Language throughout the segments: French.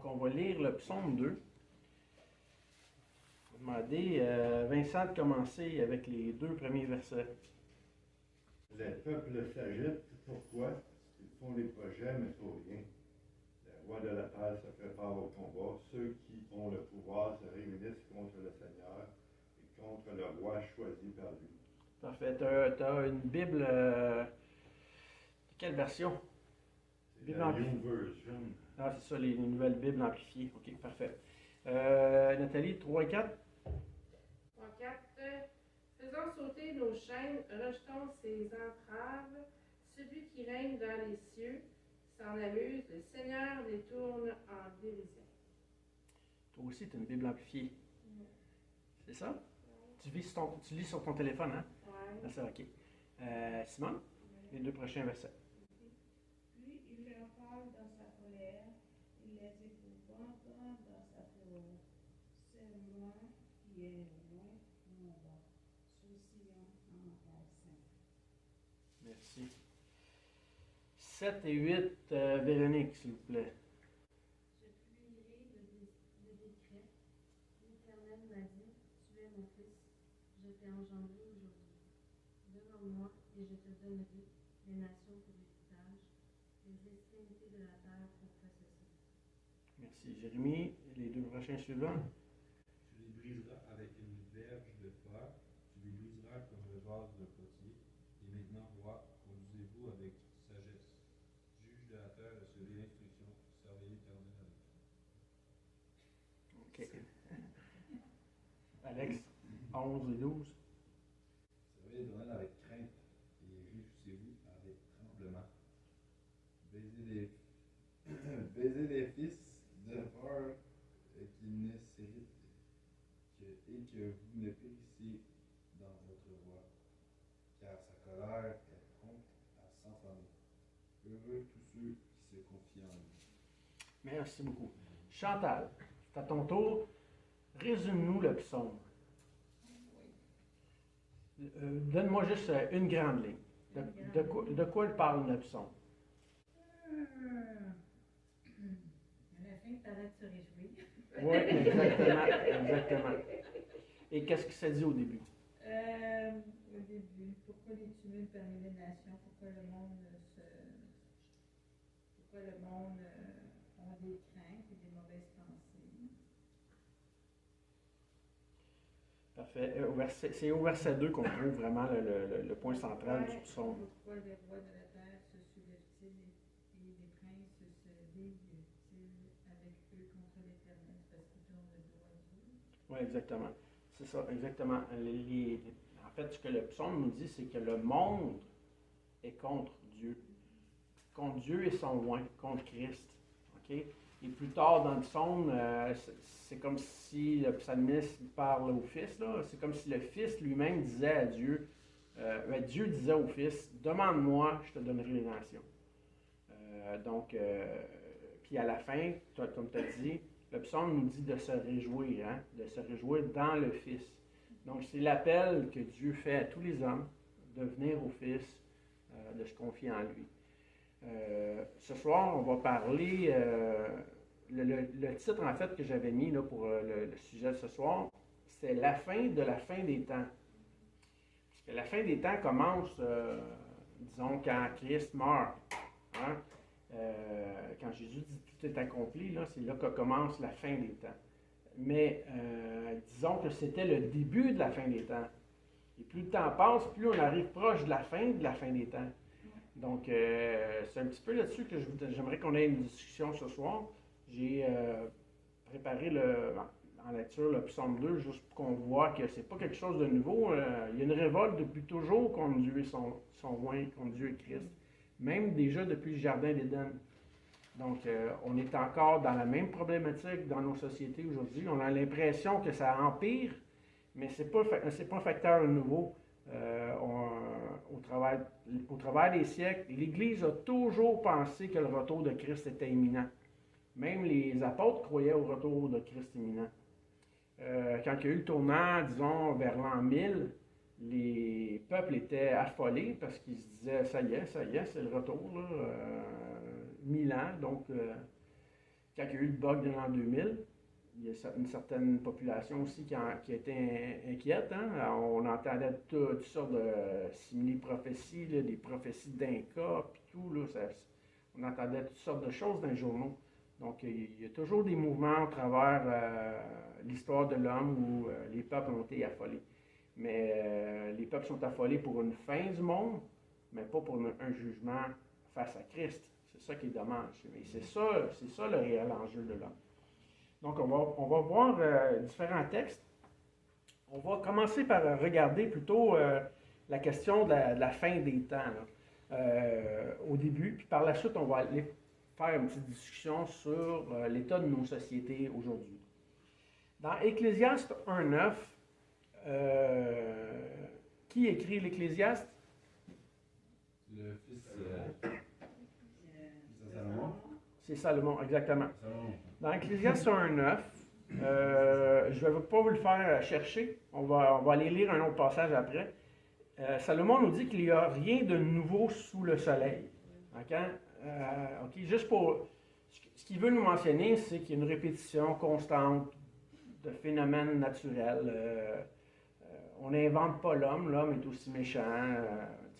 on va lire le psaume 2. Je vais demander Vincent de commencer avec les 2 premiers versets. Les peuples s'agitent. Pourquoi? Ils font des projets, mais pour rien. Le roi de la terre se prépare au combat. Ceux qui ont le pouvoir se réunissent contre le Seigneur et contre le roi choisi par lui. Parfait. Tu as une Bible. Quelle version? C'est la New Version. Ah, c'est ça, les nouvelles Bibles amplifiées. OK, parfait. Nathalie, 3 et 4. 3, 4. Faisons sauter nos chaînes, rejetons ses entraves. Celui qui règne dans les cieux s'en amuse, le Seigneur les tourne en dérision. Toi aussi, tu as une Bible amplifiée. C'est ça? Tu lis sur ton téléphone, hein? Ouais. Ah, ça, OK. Simone, les 2 prochains versets. Puis il leur parle dans sa colère, il les épouvante dans sa fureur. C'est moi qui est loin en bas, souciant en passant. Merci. 7 et 8, Véronique, s'il vous plaît. Je publierai le décret. L'Éternel m'a dit, tu es mon fils, je t'ai engendré aujourd'hui. Demande-moi et je te donnerai les nations pour héritage, les extrémités de la terre pour possession. Merci. Jérémie, les 2 prochains suivants. Tu les briseras avec une verge de fer, tu les briseras comme le vase d'un potier. Et maintenant, roi, conduisez-vous avec sagesse. Juge de la terre, recevez l'instruction, servez l'Éternel avec foi. OK. Alex, 11 et 12. Servez l'Éternel avec crainte et réjouissez-vous avec tremblement. Baisez les fils de peur qu'ils ne s'irritent et que vous ne périssiez dans votre voie, car sa colère est prompte à s'enflammer. Heureux tous ceux qui se confient en lui. Merci beaucoup. Chantal, c'est à ton tour. Résume-nous le psaume. Donne-moi juste une grande ligne. De quoi il parle le psaume? À la fin, tu arrêtes de se réjouir. Oui, exactement, exactement. Et qu'est-ce que ça dit au début? Au début, pourquoi les tumultes parmi les nations? Pourquoi le monde a des craintes et des mauvaises pensées? Parfait. C'est au verset 2 qu'on trouve vraiment le point central du psaume. Pourquoi les rois de la terre se soulèvent-ils et les princes se ligue-t-il avec eux contre l'Éternel parce qu'ils tournent le dos à Dieu? Oui, exactement. C'est ça, exactement. En fait, ce que le psaume nous dit, c'est que le monde est contre Dieu. Contre Dieu et son roi, contre Christ. OK? Et plus tard dans le psaume, c'est comme si le psalmiste parle au Fils. Là. C'est comme si le Fils lui-même disait à Dieu, Dieu disait au Fils, demande-moi, je te donnerai les nations. Puis à la fin, comme tu as dit, le psaume nous dit de se réjouir, hein, de se réjouir dans le Fils. Donc c'est l'appel que Dieu fait à tous les hommes de venir au Fils, de se confier en lui. Ce soir, on va parler, le titre en fait que j'avais mis là, pour le sujet de ce soir, c'est la fin de la fin des temps. Parce que la fin des temps commence, disons, quand Christ meurt. Hein? Quand Jésus dit tout est accompli, là, c'est là que commence la fin des temps. Mais disons que c'était le début de la fin des temps. Et plus le temps passe, plus on arrive proche de la fin des temps. Donc, c'est un petit peu là-dessus que j'aimerais qu'on ait une discussion ce soir. J'ai préparé en lecture le psaume 2 juste pour qu'on voit que c'est pas quelque chose de nouveau. Il y a une révolte depuis toujours contre Dieu et son roi, contre Dieu et Christ. Même déjà depuis le Jardin d'Éden. Donc, on est encore dans la même problématique dans nos sociétés aujourd'hui. On a l'impression que ça empire, mais c'est pas un facteur nouveau. Au travers des siècles, l'Église a toujours pensé que le retour de Christ était imminent. Même les apôtres croyaient au retour de Christ imminent. Quand il y a eu le tournant, disons, vers l'an 1000, les peuples étaient affolés parce qu'ils se disaient, ça y est, c'est le retour, là, 1000 ans. Donc, quand il y a eu le bug de l'an 2000, il y a une certaine population aussi qui a été inquiète. Hein? On entendait toutes sortes de simili-prophéties, là, des prophéties d'Inca, puis tout. Là, on entendait toutes sortes de choses dans les journaux. Donc, il y a toujours des mouvements à travers l'histoire de l'homme où les peuples ont été affolés. Mais les peuples sont affolés pour une fin du monde, mais pas pour un jugement face à Christ. C'est ça qui est dommage. Mais c'est ça le réel enjeu de l'homme. Donc, on va voir différents textes. On va commencer par regarder plutôt la question de la fin des temps au début. Puis par la suite, on va aller faire une petite discussion sur l'état de nos sociétés aujourd'hui. Dans Ecclésiaste 1.9, qui écrit l'Ecclésiaste? Le fils de Salomon. C'est Salomon, exactement. Salomon. Dans Ecclésiaste 1.9, je ne vais pas vous le faire chercher. On va aller lire un autre passage après. Salomon nous dit qu'il n'y a rien de nouveau sous le soleil. OK? Juste pour... Ce qu'il veut nous mentionner, c'est qu'il y a une répétition constante de phénomènes naturels. On n'invente pas l'homme. L'homme est aussi méchant.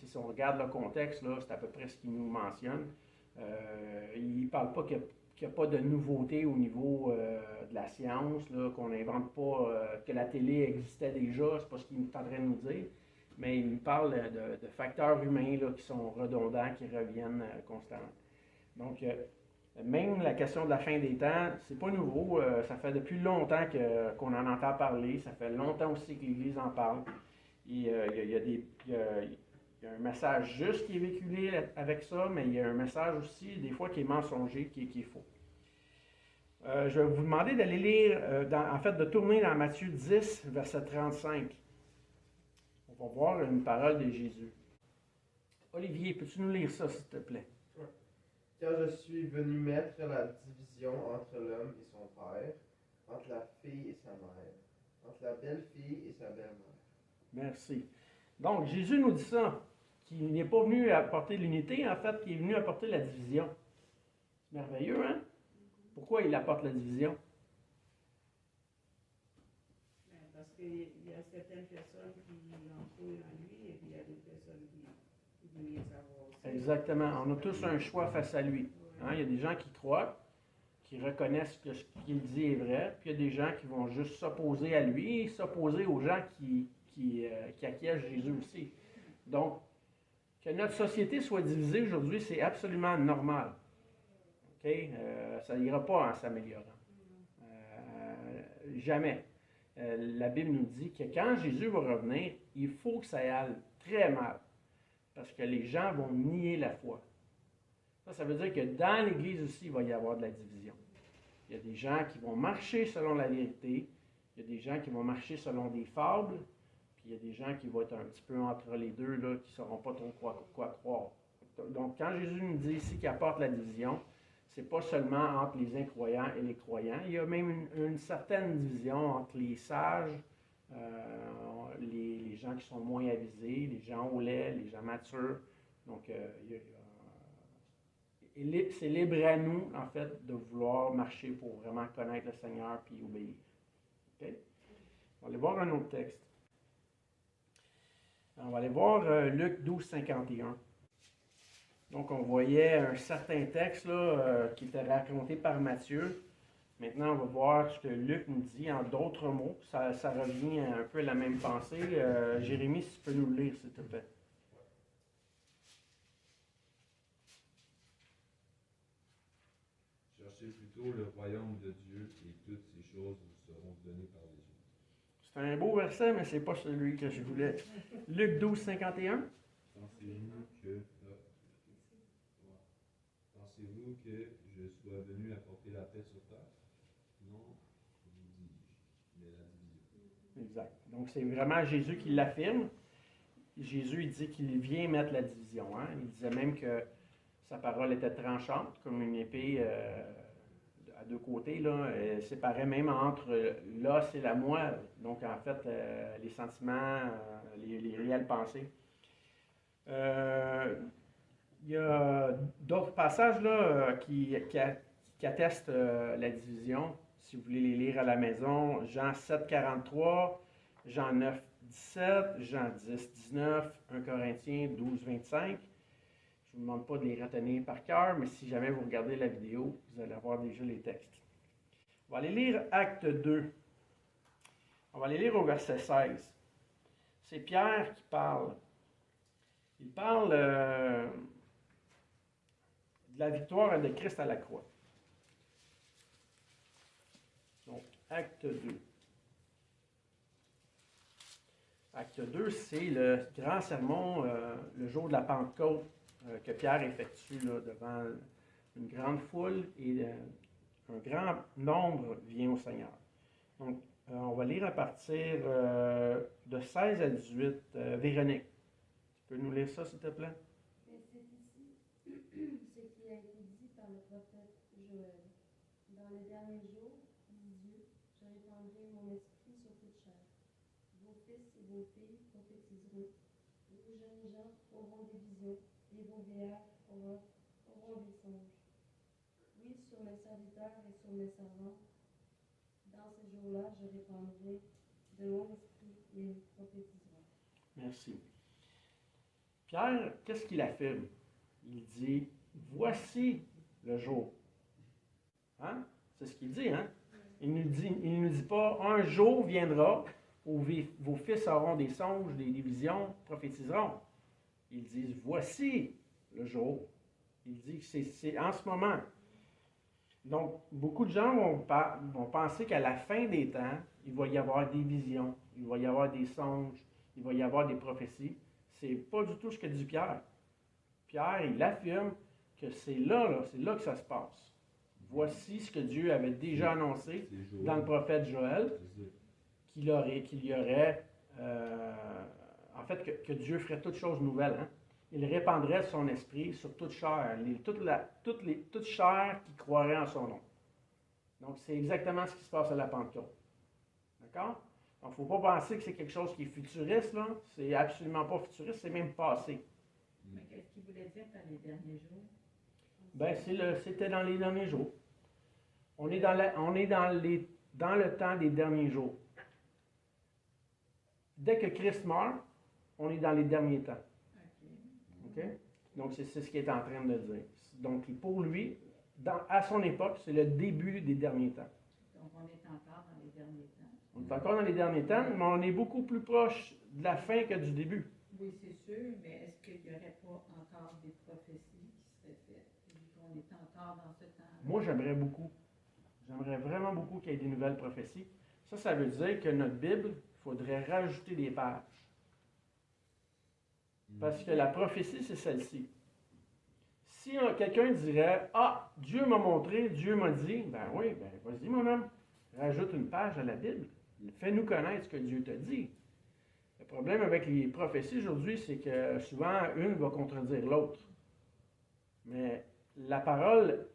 Si on regarde le contexte, là, c'est à peu près ce qu'il nous mentionne. Il ne parle pas qu'il n'y a pas de nouveauté au niveau de la science, là, qu'on n'invente pas, que la télé existait déjà, c'est pas ce qu'il est en train de nous dire, mais il nous parle de facteurs humains là, qui sont redondants, qui reviennent constamment. Donc, même la question de la fin des temps, c'est pas nouveau, ça fait depuis longtemps qu'on en entend parler, ça fait longtemps aussi que l'Église en parle. Et il y a un message juste qui est véhiculé avec ça, mais il y a un message aussi, des fois, qui est mensonger, qui est faux. Je vais vous demander d'aller lire, de tourner dans Matthieu 10, verset 35. On va voir une parole de Jésus. Olivier, peux-tu nous lire ça, s'il te plaît? Car je suis venu mettre la division entre l'homme et son père, entre la fille et sa mère, entre la belle-fille et sa belle-mère. Merci. Donc, Jésus nous dit ça, qu'il n'est pas venu apporter l'unité, en fait, qu'il est venu apporter la division. C'est merveilleux, hein? Pourquoi il apporte la division? Parce qu'il y a certaines personnes qui en croient en lui et puis il y a d'autres personnes qui veulent savoir aussi. Exactement. On a tous un choix face à lui. Hein? Il y a des gens qui croient, qui reconnaissent que ce qu'il dit est vrai, puis il y a des gens qui vont juste s'opposer à lui et s'opposer aux gens qui acquiescent Jésus aussi. Donc, que notre société soit divisée aujourd'hui, c'est absolument normal. Okay? Ça n'ira pas en s'améliorant. Jamais. La Bible nous dit que quand Jésus va revenir, il faut que ça aille très mal. Parce que les gens vont nier la foi. Ça veut dire que dans l'Église aussi, il va y avoir de la division. Il y a des gens qui vont marcher selon la vérité. Il y a des gens qui vont marcher selon des fables. Puis il y a des gens qui vont être un petit peu entre les deux, là, qui ne sauront pas trop quoi croire. Donc, quand Jésus nous dit ici qu'il apporte la division, ce n'est pas seulement entre les incroyants et les croyants. Il y a même une certaine division entre les sages, les gens qui sont moins avisés, les gens au lait, les gens matures. Donc, c'est libre à nous, en fait, de vouloir marcher pour vraiment connaître le Seigneur puis obéir. Okay? On va aller voir un autre texte. On va aller voir Luc 12, 51. Donc, on voyait un certain texte là, qui était raconté par Matthieu. Maintenant, on va voir ce que Luc nous dit en d'autres mots. Ça revient un peu à la même pensée. Jérémie, si tu peux nous le lire, s'il te plaît. Cherchez plutôt le royaume de Dieu et toutes ces choses vous seront données par les yeux. C'est un beau verset, mais ce n'est pas celui que je voulais. Luc 12, 51. Pensez-vous que je sois venu apporter la paix sur terre? Non, vous dis-je, mais la division. Exact. Donc, c'est vraiment Jésus qui l'affirme. Jésus, il dit qu'il vient mettre la division. Hein? Il disait même que sa parole était tranchante, comme une épée à deux côtés. Là, elle séparait même entre l'os et la moelle. Donc, en fait, les sentiments, les réelles pensées. Il y a d'autres passages là, qui qui attestent la division. Si vous voulez les lire à la maison, Jean 7, 43, Jean 9, 17, Jean 10, 19, 1 Corinthiens 12, 25. Je ne vous demande pas de les retenir par cœur, mais si jamais vous regardez la vidéo, vous allez avoir déjà les textes. On va aller lire Acte 2. On va aller lire au verset 16. C'est Pierre qui parle. Il parle de la victoire de Christ à la croix. Donc, Acte 2. Acte 2, c'est le grand sermon, le jour de la Pentecôte, que Pierre effectue là, devant une grande foule et un grand nombre vient au Seigneur. Donc, on va lire à partir de 16 à 18. Véronique, tu peux nous lire ça, s'il te plaît? Mais c'est ici ce qui a été dit par le prophète Joël. Dans les derniers jours, dit Dieu, je répandrai mon esprit sur toute chair. Vos fils et vos filles prophétiseront. Vos jeunes gens auront des visions, et vos vieillards auront des songes. Oui, sur mes serviteurs et sur mes servants, dans ces jours-là, je répandrai de mon esprit et ils prophétiseront. Merci. Pierre, qu'est-ce qu'il affirme? Il dit, voici le jour. Hein? C'est ce qu'il dit, hein? Il ne nous dit pas, un jour viendra où vos fils auront des songes, des visions, prophétiseront. Ils disent, voici le jour. Il dit que c'est en ce moment. Donc, beaucoup de gens vont penser qu'à la fin des temps, il va y avoir des visions, il va y avoir des songes, il va y avoir des prophéties. C'est pas du tout ce que dit Pierre. Pierre, il affirme que c'est là que ça se passe. Voici ce que Dieu avait déjà annoncé dans le prophète Joël, qu'il y aurait, en fait, que Dieu ferait toutes choses nouvelles. Hein? Il répandrait son esprit sur toute chair, toute chair qui croirait en son nom. Donc, c'est exactement ce qui se passe à la Pentecôte. D'accord? Donc, il ne faut pas penser que c'est quelque chose qui est futuriste, là. C'est absolument pas futuriste, c'est même passé. Mais qu'est-ce qu'il voulait dire par les derniers jours? Ben, c'était dans les derniers jours. On est dans le temps des derniers jours. Dès que Christ meurt, on est dans les derniers temps. OK? Donc, c'est ce qu'il est en train de dire. Donc, pour lui, à son époque, c'est le début des derniers temps. Donc, on est encore dans les derniers temps. On est encore dans les derniers temps, mais on est beaucoup plus proche de la fin que du début. Oui, c'est sûr, mais est-ce qu'il n'y aurait pas encore des prophéties qui seraient faites, vu qu'on est encore dans ce temps-là? Moi, j'aimerais beaucoup. J'aimerais vraiment beaucoup qu'il y ait des nouvelles prophéties. Ça veut dire que notre Bible, il faudrait rajouter des pages. Parce que la prophétie, c'est celle-ci. Si quelqu'un dirait, « Ah, Dieu m'a montré, Dieu m'a dit », ben oui, ben vas-y mon homme, rajoute une page à la Bible. Fais-nous connaître ce que Dieu t'a dit. Le problème avec les prophéties aujourd'hui, c'est que souvent, une va contredire l'autre. Mais la parole,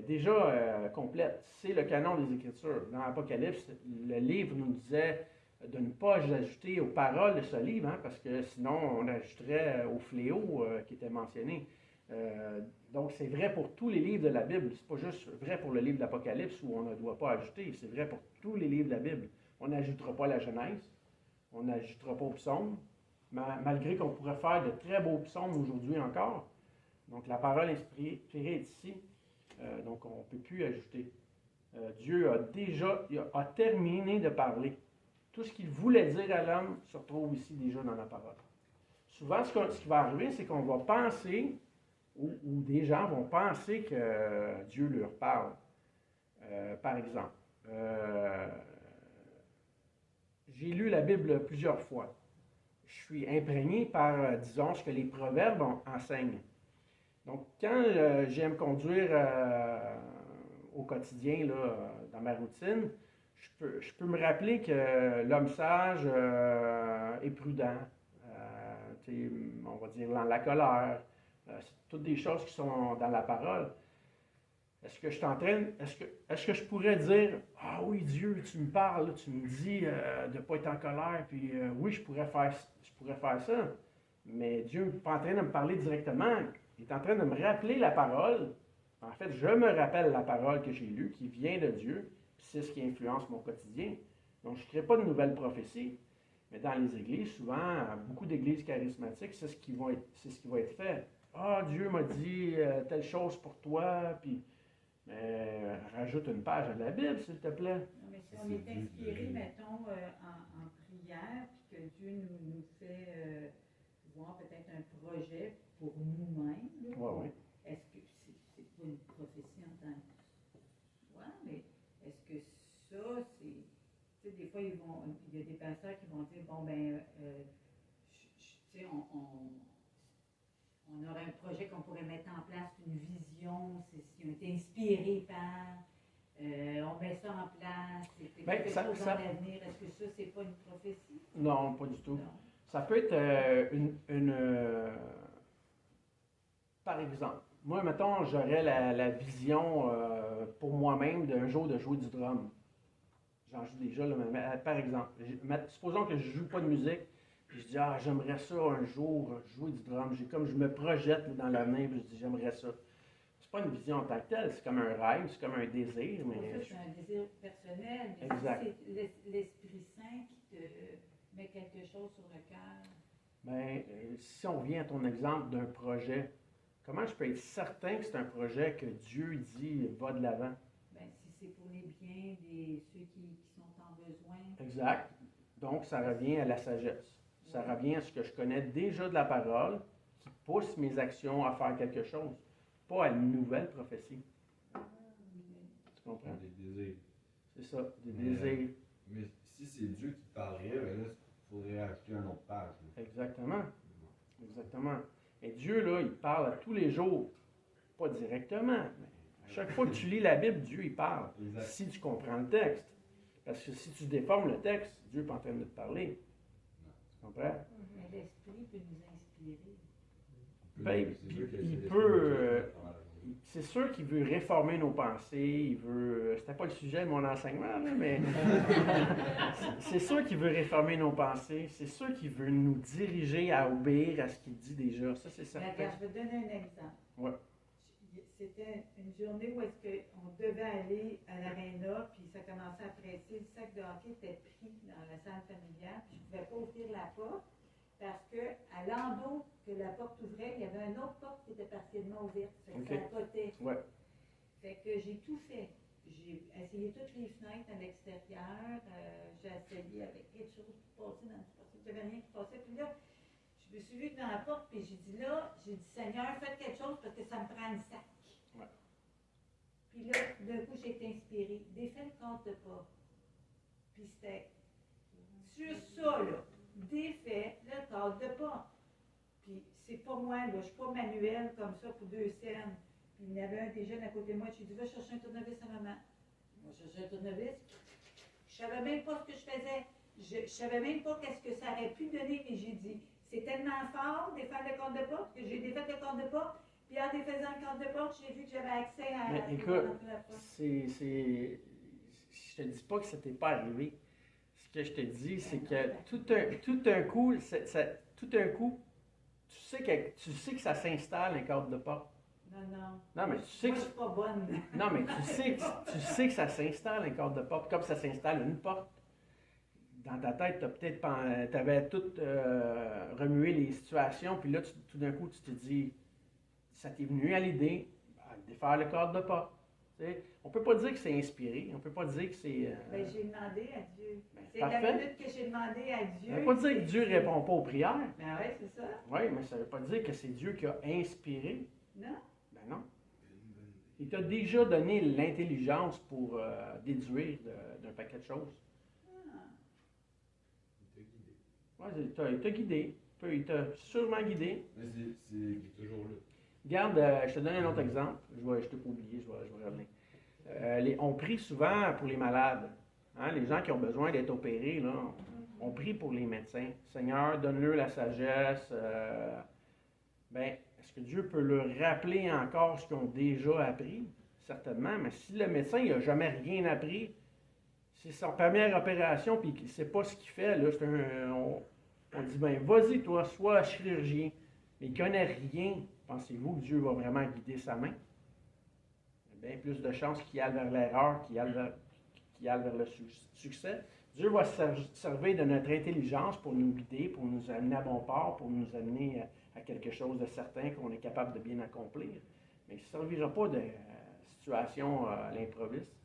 déjà complète, c'est le canon des Écritures. Dans l'Apocalypse, le livre nous disait de ne pas ajouter aux paroles de ce livre, hein, parce que sinon on ajouterait au fléau qui était mentionné. Donc c'est vrai pour tous les livres de la Bible. C'est pas juste vrai pour le livre de l'Apocalypse où on ne doit pas ajouter. C'est vrai pour tous les livres de la Bible. On n'ajoutera pas la Genèse, on n'ajoutera pas aux psaumes, malgré qu'on pourrait faire de très beaux psaumes aujourd'hui encore. Donc la parole inspirée est ici, donc on ne peut plus ajouter. Dieu a terminé de parler. Tout ce qu'il voulait dire à l'homme se retrouve ici déjà dans la parole. Souvent, ce qui va arriver, c'est qu'on va penser, ou des gens vont penser que Dieu leur parle. Par exemple, j'ai lu la Bible plusieurs fois. Je suis imprégné par, disons, ce que les proverbes enseignent. Donc, quand j'aime conduire au quotidien, là, dans ma routine, je peux me rappeler que l'homme sage est prudent. On va dire dans la colère. C'est toutes des choses qui sont dans la parole. Est-ce que je pourrais dire, ah oui, Dieu, tu me parles, tu me dis de ne pas être en colère, puis oui, je pourrais faire ça. Mais Dieu n'est pas en train de me parler directement. Il est en train de me rappeler la parole En fait, je me rappelle la parole que j'ai lue, qui vient de Dieu, puis c'est ce qui influence mon quotidien. Donc, je ne crée pas de nouvelles prophéties. Mais dans les églises, souvent, beaucoup d'églises charismatiques, c'est ce qui va être fait. Ah, Dieu m'a dit telle chose pour toi, puis rajoute une page à la Bible, s'il te plaît. Non, mais si on est inspiré, mettons, en prière, puis que Dieu nous fait voir peut-être un projet pour nous-mêmes, là, Oui, oui. est-ce que c'est pas une prophétie en tant que soi, mais est-ce que ça, c'est... Tu sais, des fois, il y a des pasteurs qui vont dire, bon, ben, tu sais, on aurait un projet qu'on pourrait mettre en place, une vision, si on était inspiré par, on met ça en place, c'est quelque chose dans l'avenir. Est-ce que ça, c'est pas une prophétie? Non, pas du tout. Non. Ça peut être par exemple, moi, mettons, j'aurais la vision pour moi-même d'un jour de jouer du drum. J'en joue déjà, là, mais par exemple, supposons que je ne joue pas de musique, puis je dis, ah, j'aimerais ça un jour jouer du drum. Je me projette là, dans l'avenir, puis je dis, j'aimerais ça. C'est pas une vision en tant que telle, c'est comme un rêve, c'est comme un désir. Mais c'est un désir personnel, mais exact. Si c'est l'Esprit Saint qui te met quelque chose sur le cœur. Bien, si on vient à ton exemple d'un projet, comment je peux être certain que c'est un projet que Dieu dit va de l'avant? Bien, si c'est pour les biens de ceux qui sont en besoin. Exact. Donc, ça revient à la sagesse. Ça revient à ce que je connais déjà de la parole, qui pousse mes actions à faire quelque chose, pas à une nouvelle prophétie. Tu comprends? Des désirs. C'est ça, des désirs. Mais si c'est Dieu qui te parlerait, ben là, il faudrait acheter un autre page. Là. Exactement. Exactement. Et Dieu, là, il parle à tous les jours. Pas directement, mais à chaque fois que tu lis la Bible, Dieu, il parle. Exact. Si tu comprends le texte. Parce que si tu déformes le texte, Dieu n'est pas en train de te parler. Tu comprends? Mais l'Esprit peut nous inspirer. Ben, il peut. C'est sûr qu'il veut réformer nos pensées. C'était pas le sujet de mon enseignement, là, mais. C'est sûr qu'il veut réformer nos pensées. C'est sûr qu'il veut nous diriger à obéir à ce qu'il dit déjà. Ça, c'est certain. Regarde, je vais te donner un exemple. Ouais. C'était une journée où est-ce qu'on devait aller à l'aréna, puis ça commençait à presser. Le sac de hockey était pris dans la salle familiale, puis je ne pouvais pas ouvrir la porte parce qu'à l'endos que la porte ouvrait, il y avait une autre porte qui était partiellement ouverte. Fait que ça potait. Ouais. Fait que j'ai tout fait. J'ai essayé toutes les fenêtres à l'extérieur. J'ai essayé avec quelque chose pour passer dans le passé. Il n'y avait rien qui passait. Puis là, je me suis vue dans la porte, puis j'ai dit Seigneur, faites quelque chose parce que ça me prend une sac. Ouais. Puis là, d'un coup, j'ai été inspirée. Défais le cadre de porte. Puis c'était sur ça, là. Défais le cadre de porte. Puis c'est pas moi, là. Je suis pas manuel comme ça pour 2 scènes. Puis il y en avait un des jeunes à côté de moi. J'ai dit, va chercher un tournevis à maman. Moi, chercher un tournevis. Je savais même pas ce que je faisais. Je savais même pas qu'est-ce que ça aurait pu donner, mais j'ai dit, c'est tellement fort, défaire le cadre de porte, que j'ai défait le cadre de porte. Puis en défaisant le cadre de porte, j'ai vu que j'avais accès à Mais écoute, je te dis pas que ça t'est pas arrivé. Ce que je te dis, c'est que tout un coup, tu sais que ça s'installe un cadre de porte. Non, mais tu sais moi, que je suis pas bonne. non, mais tu sais que ça s'installe un cadre de porte, comme ça s'installe une porte. Dans ta tête, tu avais tout remué les situations, puis là, tout d'un coup, tu te dis, ça t'est venu à l'idée, de faire le cadre de porte. On ne peut pas dire que c'est inspiré, on ne peut pas dire que c'est... Ben, j'ai demandé à Dieu. C'est parfait. la minute que j'ai demandé à Dieu. Ça ne veut pas dire que Dieu ne répond pas aux prières. Ben oui, c'est ça. Oui, mais ça ne veut pas dire que c'est Dieu qui a inspiré. Non. Ben non. Il t'a déjà donné l'intelligence pour déduire d'un paquet de choses. Il t'a guidé. Oui, il t'a guidé. Il t'a sûrement guidé. Mais il est toujours là. Regarde, je te donne un autre exemple. Je t'ai pas oublié, je vais revenir. On prie souvent pour les malades. Hein, les gens qui ont besoin d'être opérés, là, on prie pour les médecins. Seigneur, donne-leur la sagesse. Est-ce que Dieu peut leur rappeler encore ce qu'ils ont déjà appris? Certainement, mais si le médecin n'a jamais rien appris, c'est sa première opération, puis il ne sait pas ce qu'il fait, là, on dit, vas-y, toi, sois chirurgien. Mais il ne connaît rien. Pensez-vous que Dieu va vraiment guider sa main? bien plus de chances qu'il aille vers l'erreur qu'il aille vers le succès. Dieu va se servir de notre intelligence pour nous guider, pour nous amener à bon port, pour nous amener à quelque chose de certain qu'on est capable de bien accomplir. Mais il ne se servira pas de situation à l'improviste.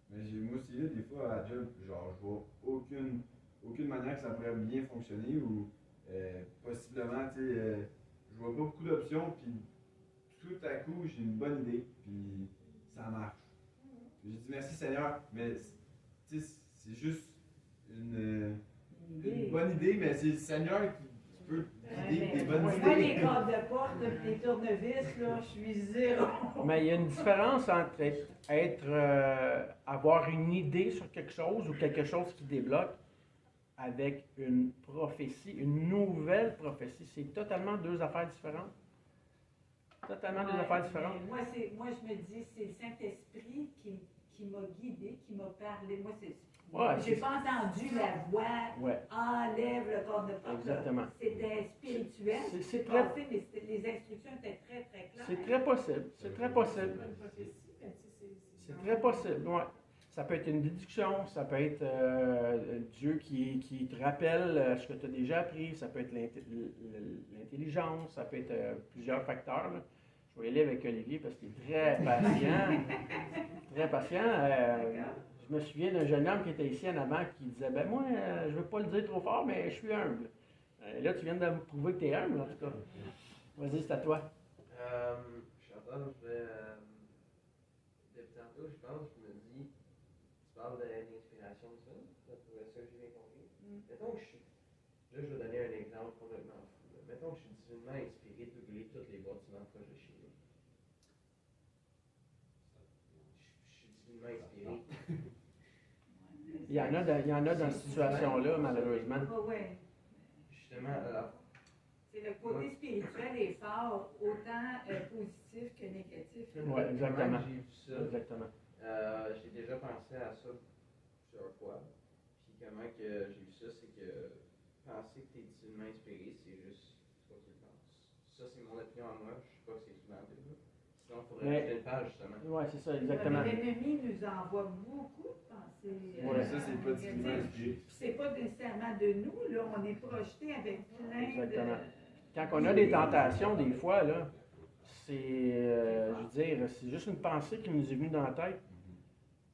Mais moi aussi, là, des fois, à la job, genre, je vois aucune manière que ça pourrait bien fonctionner ou possiblement, tu sais, je vois pas beaucoup d'options, puis tout à coup, j'ai une bonne idée, puis ça marche. J'ai dit merci Seigneur, mais tu sais, c'est juste une bonne idée, mais c'est le Seigneur qui peut guider des bonnes Moi, idées. les cadres de porte, les tournevis, là, je suis zéro. Mais il y a une différence entre avoir une idée sur quelque chose ou quelque chose qui débloque avec une prophétie, une nouvelle prophétie. C'est totalement deux affaires différentes. Totalement deux affaires différentes. Moi, je me dis, c'est le Saint-Esprit qui m'a guidé, qui m'a parlé. Moi, j'ai pas entendu la voix, enlève le corps de porte. Exactement. C'était spirituel. C'est très... passé, mais les instructions étaient très, très claires. C'est très possible. C'est très possible. C'est très possible, ouais. Ça peut être une déduction, ça peut être Dieu qui te rappelle ce que tu as déjà appris, ça peut être l'intelligence, ça peut être plusieurs facteurs. Là. Je vais y aller avec Olivier parce qu'il est très patient. Très patient. Je me souviens d'un jeune homme qui était ici en avant qui disait ben moi, je ne veux pas le dire trop fort, mais je suis humble. Là, tu viens de me prouver que tu es humble, en tout cas. Vas-y, c'est à toi. Je suis en train de depuis tantôt, je pense, je me dis, tu parles d'inspiration de ça, d'après ça que j'ai bien compris. Mettons que là, je vais donner un exemple complètement fou. Là. Mettons que je suis divinement inspiré de brûler tous les bâtiments proches de chez nous. Je suis divinement inspiré. Il y en a dans cette situation-là, malheureusement. Justement, c'est le côté spirituel est fort, autant positif que négatif. Oui, exactement. J'ai vu ça. Exactement. J'ai déjà pensé à ça plusieurs fois. Puis comment que j'ai vu ça, c'est que penser que tu es divinement inspiré, c'est juste toi qui le penses. Ça, c'est mon opinion à moi. Je ne sais pas que c'est souvent Bible. Sinon, il faudrait ajouter une page, justement. Oui, c'est ça, exactement. L'ennemi nous envoie beaucoup de pensées. Oui, ça, c'est pas divinement inspiré. C'est pas nécessairement de nous, là. On est projeté avec plein Exactement. de... Quand on a des tentations, des fois, là, c'est, je veux dire, c'est juste une pensée qui nous est venue dans la tête.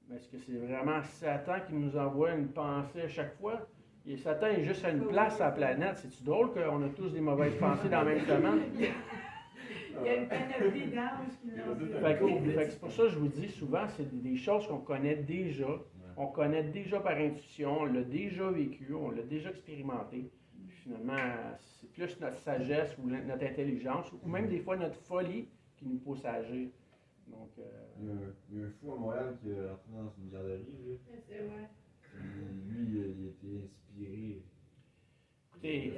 Mais est-ce que c'est vraiment Satan qui nous envoie une pensée à chaque fois? Et Satan est juste à une place à la planète. C'est-tu drôle qu'on a tous des mauvaises pensées dans la même semaine? Il y a une panoplie d'anges qui nous Fait que c'est pour ça que je vous dis souvent, c'est des choses qu'on connaît déjà. On connaît déjà par intuition, on l'a déjà vécu, on l'a déjà expérimenté. Puis finalement, c'est plus notre sagesse ou notre intelligence, ou même des fois notre folie qui nous pousse à agir. Donc, il y a un fou à Montréal qui est rentré dans une garderie. C'est vrai. Lui, il a été inspiré. écoutez,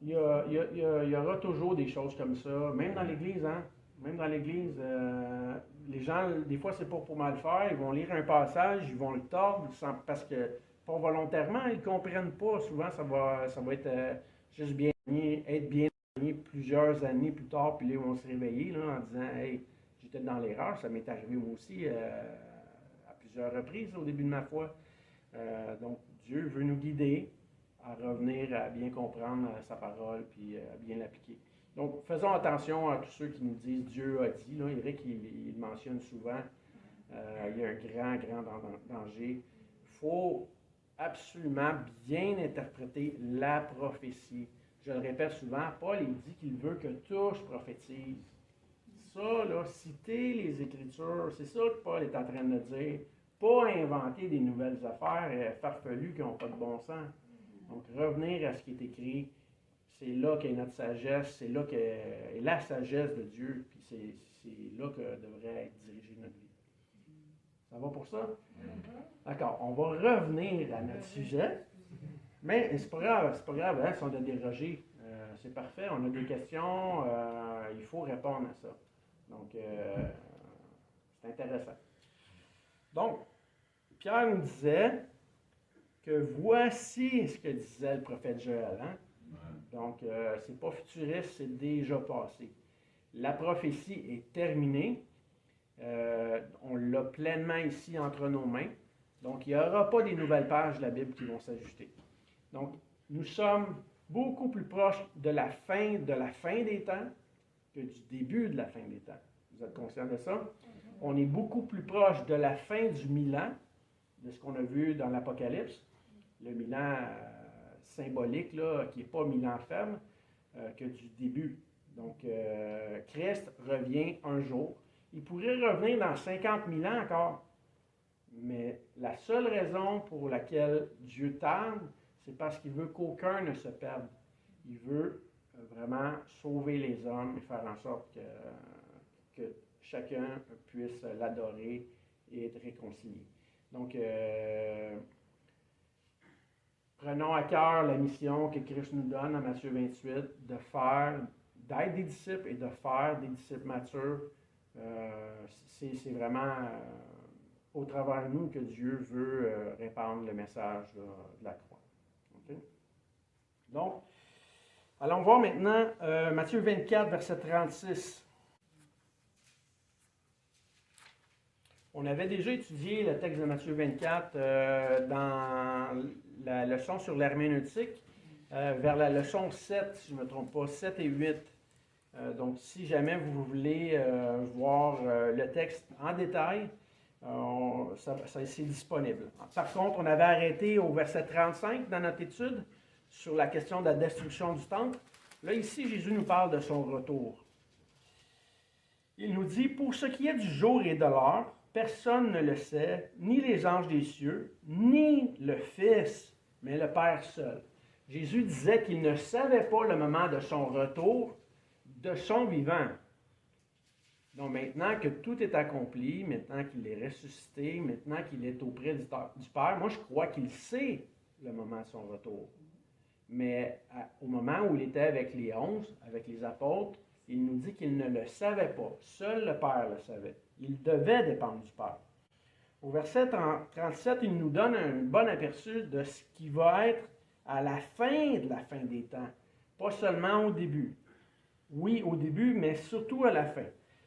Ouais, il y aura toujours des choses comme ça, même dans l'Église, hein? Même dans l'Église, les gens, des fois, c'est pas pour mal faire, ils vont lire un passage, ils vont le tordre, parce que, pas volontairement, ils comprennent pas. Souvent, ça va être juste bien plusieurs années plus tard, puis là, ils vont se réveiller là, en disant « Hey, j'étais dans l'erreur, ça m'est arrivé moi aussi à plusieurs reprises au début de ma foi. » Donc, Dieu veut nous guider à revenir à bien comprendre sa parole, puis à bien l'appliquer. Donc, faisons attention à tous ceux qui nous disent « Dieu a dit ». Là, Eric, il mentionne souvent, il y a un grand danger. Il faut absolument bien interpréter la prophétie. Je le répète souvent, Paul il dit qu'il veut que tous prophétisent. Ça, là, citer les Écritures, c'est ça que Paul est en train de dire. Pas inventer des nouvelles affaires farfelues qui n'ont pas de bon sens. Donc, revenir à ce qui est écrit, c'est là qu'est notre sagesse, c'est là qu'est la sagesse de Dieu, puis c'est là que devrait être dirigée notre vie. Ça va pour ça? D'accord, on va revenir à notre sujet. Mais c'est pas grave, hein, si on a dérogé, c'est parfait, on a des questions, il faut répondre à ça. Donc, c'est intéressant. Donc, Pierre nous disait que voici ce que disait le prophète Joël. Hein? Donc, c'est pas futuriste, c'est déjà passé. La prophétie est terminée. On l'a pleinement ici entre nos mains. Donc, il n'y aura pas des nouvelles pages de la Bible qui vont s'ajouter. Donc, nous sommes beaucoup plus proches de la fin des temps que du début de la fin des temps. Vous êtes conscient de ça? On est beaucoup plus proche de la fin du Milan, de ce qu'on a vu dans l'Apocalypse, le Milan symbolique, là, qui n'est pas Milan ferme, que du début. Donc, Christ revient un jour. Il pourrait revenir dans 50 000 ans encore. Mais la seule raison pour laquelle Dieu tarde, c'est parce qu'il veut qu'aucun ne se perde. Il veut vraiment sauver les hommes et faire en sorte que chacun puisse l'adorer et être réconcilié. Donc, prenons à cœur la mission que Christ nous donne en Matthieu 28, d'être des disciples et de faire des disciples matures. C'est vraiment au travers de nous que Dieu veut répandre le message de la croix. Okay? Donc, allons voir maintenant Matthieu 24, verset 36. On avait déjà étudié le texte de Matthieu 24 dans la leçon sur l'herméneutique, vers la leçon 7, si je ne me trompe pas, 7 et 8. Donc, si jamais vous voulez voir le texte en détail, c'est disponible. Par contre, on avait arrêté au verset 35 dans notre étude sur la question de la destruction du temple. Là, ici, Jésus nous parle de son retour. Il nous dit, « Pour ce qui est du jour et de l'heure, personne ne le sait, ni les anges des cieux, ni le Fils, mais le Père seul. » Jésus disait qu'il ne savait pas le moment de son retour de son vivant. Donc maintenant que tout est accompli, maintenant qu'il est ressuscité, maintenant qu'il est auprès du Père, moi je crois qu'il sait le moment de son retour. Mais au moment où il était avec les 11, avec les apôtres, il nous dit qu'il ne le savait pas. Seul le Père le savait. Il devait dépendre du Père. Au verset 37, il nous donne un bon aperçu de ce qui va être à la fin de la fin des temps. Pas seulement au début. Oui, au début, mais surtout à la fin.